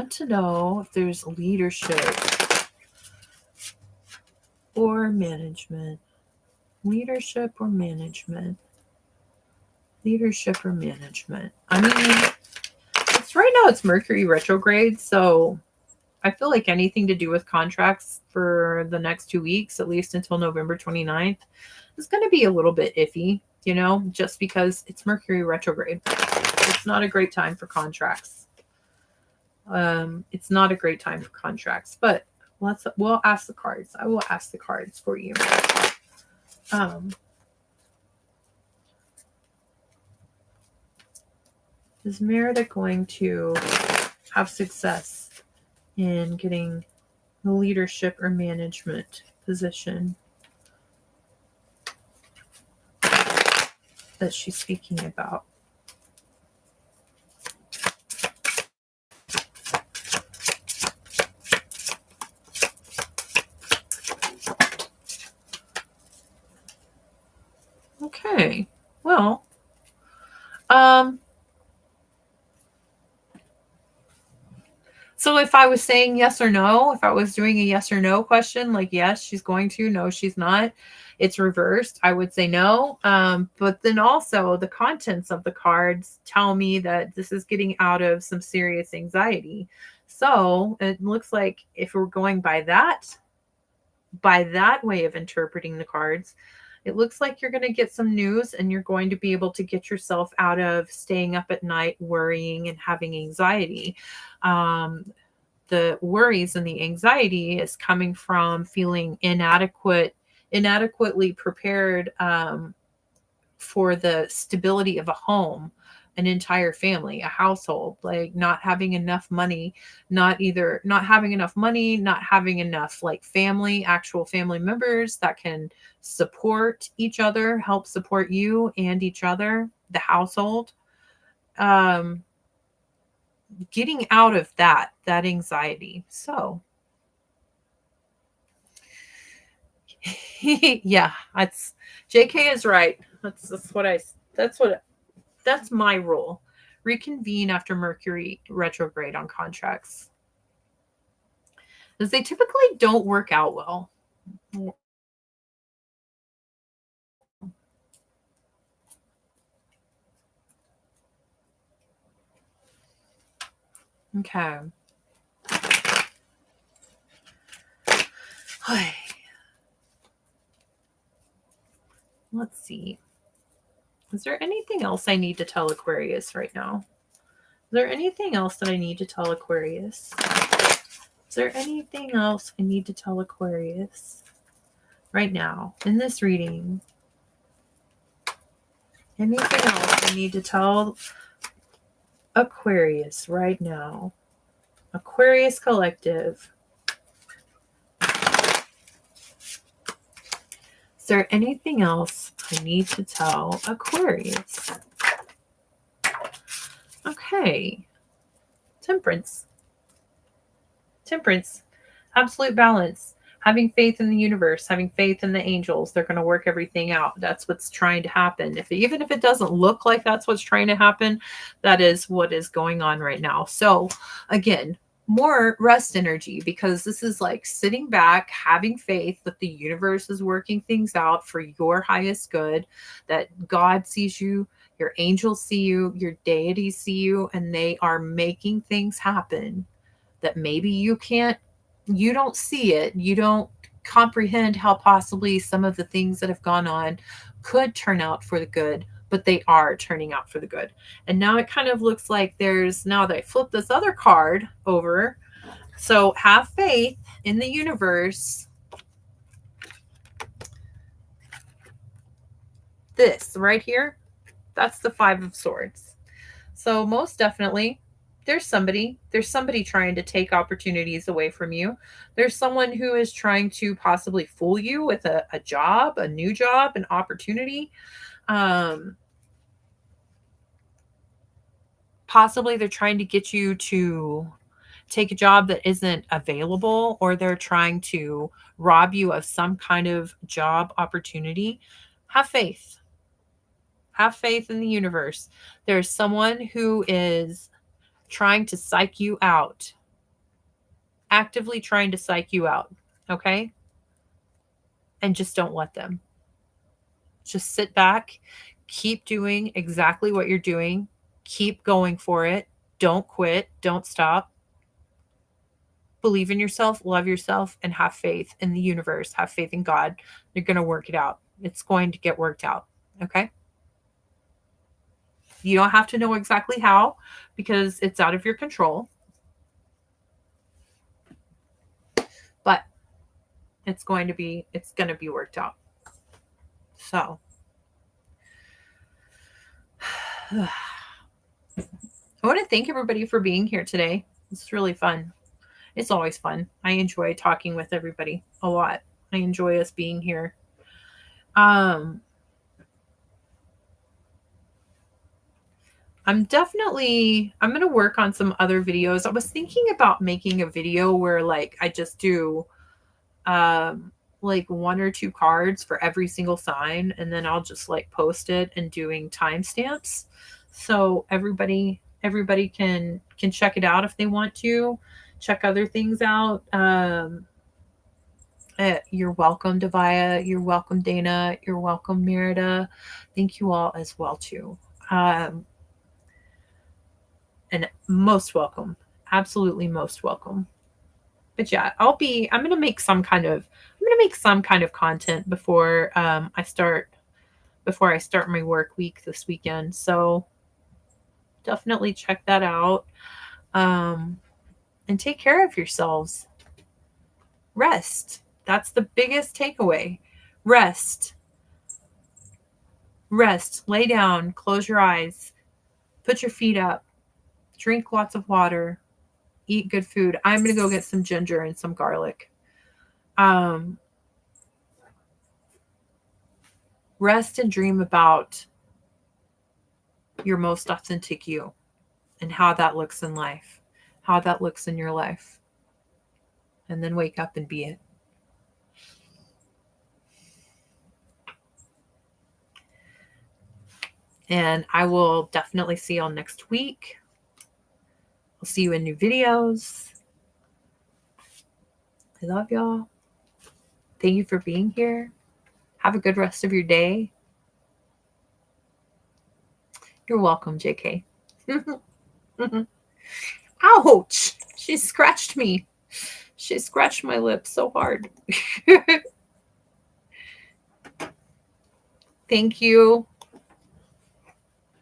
to know if there's leadership or management. Leadership or management. Leadership or management. I mean, it's right now it's Mercury retrograde, so I feel like anything to do with contracts for the next 2 weeks, at least until November 29th, is going to be a little bit iffy. just because it's Mercury retrograde. It's not a great time for contracts. It's not a great time for contracts, but we'll ask the cards. I will ask the cards for you. Is Merida going to have success in getting the leadership or management position that she's speaking about? Okay, well, so if I was saying yes or no, if I was doing a yes or no question, like yes, she's going to, no, she's not, it's reversed, I would say no. But then also the contents of the cards tell me that this is getting out of some serious anxiety. So it looks like if we're going by that way of interpreting the cards, it looks like you're going to get some news and you're going to be able to get yourself out of staying up at night, worrying and having anxiety. The worries and the anxiety is coming from feeling inadequately prepared for the stability of a home, an entire family, a household, like not having enough money, not having enough like actual family members that can support each other, help support you and each other, the household. Getting out of that anxiety. So yeah, JK is right. That's my rule. Reconvene after Mercury retrograde on contracts, as they typically don't work out well. Okay. Let's see. Is there anything else I need to tell Aquarius right now? Is there anything else that I need to tell Aquarius? Is there anything else I need to tell Aquarius right now in this reading? Anything else I need to tell Aquarius right now? Aquarius Collective. Is there anything else I need to tell Aquarius? Okay. Temperance. Absolute balance. Having faith in the universe, having faith in the angels. They're going to work everything out. That's what's trying to happen. Even if it doesn't look like that's what's trying to happen, that is what is going on right now. So again, more rest energy, because this is like sitting back, having faith that the universe is working things out for your highest good, that God sees you, your angels see you, your deities see you, and they are making things happen that maybe you don't see it, you don't comprehend how possibly some of the things that have gone on could turn out for the good, but they are turning out for the good. And now it kind of looks like now that I flip this other card over, so have faith in the universe. This right here, that's the Five of Swords. So most definitely, there's somebody trying to take opportunities away from you. There's someone who is trying to possibly fool you with a job, a new job, an opportunity. Possibly they're trying to get you to take a job that isn't available, or they're trying to rob you of some kind of job opportunity. Have faith. Have faith in the universe. There's someone who is trying to psych you out, actively trying to psych you out, okay? And just don't let them. Just sit back, keep doing exactly what you're doing, keep going for it, don't quit, don't stop. Believe in yourself, love yourself, and have faith in the universe. Have faith in God. You're going to work it out. It's going to get worked out, okay? You don't have to know exactly how, because it's out of your control. But it's going to be worked out. So I want to thank everybody for being here today. It's really fun. It's always fun. I enjoy talking with everybody a lot. I enjoy us being here. I'm going to work on some other videos. I was thinking about making a video where like I just do like 1 or 2 cards for every single sign, and then I'll just like post it and doing timestamps, so everybody can check it out if they want to check other things out. You're welcome, Devaya. You're welcome, Dana. You're welcome, Merida. Thank you all as well too. And most welcome. Absolutely most welcome. But yeah, I'm gonna make some kind of content before I start my work week this weekend. So definitely check that out. And take care of yourselves. Rest. That's the biggest takeaway. Rest. Lay down, close your eyes, put your feet up, drink lots of water, eat good food. I'm going to go get some ginger and some garlic. Rest and dream about your most authentic you and how that looks in life, how that looks in your life. And then wake up and be it. And I will definitely see y'all next week. I'll see you in new videos. I love y'all. Thank you for being here. Have a good rest of your day. You're welcome, JK. Ouch! She scratched me. She scratched my lips so hard. Thank you.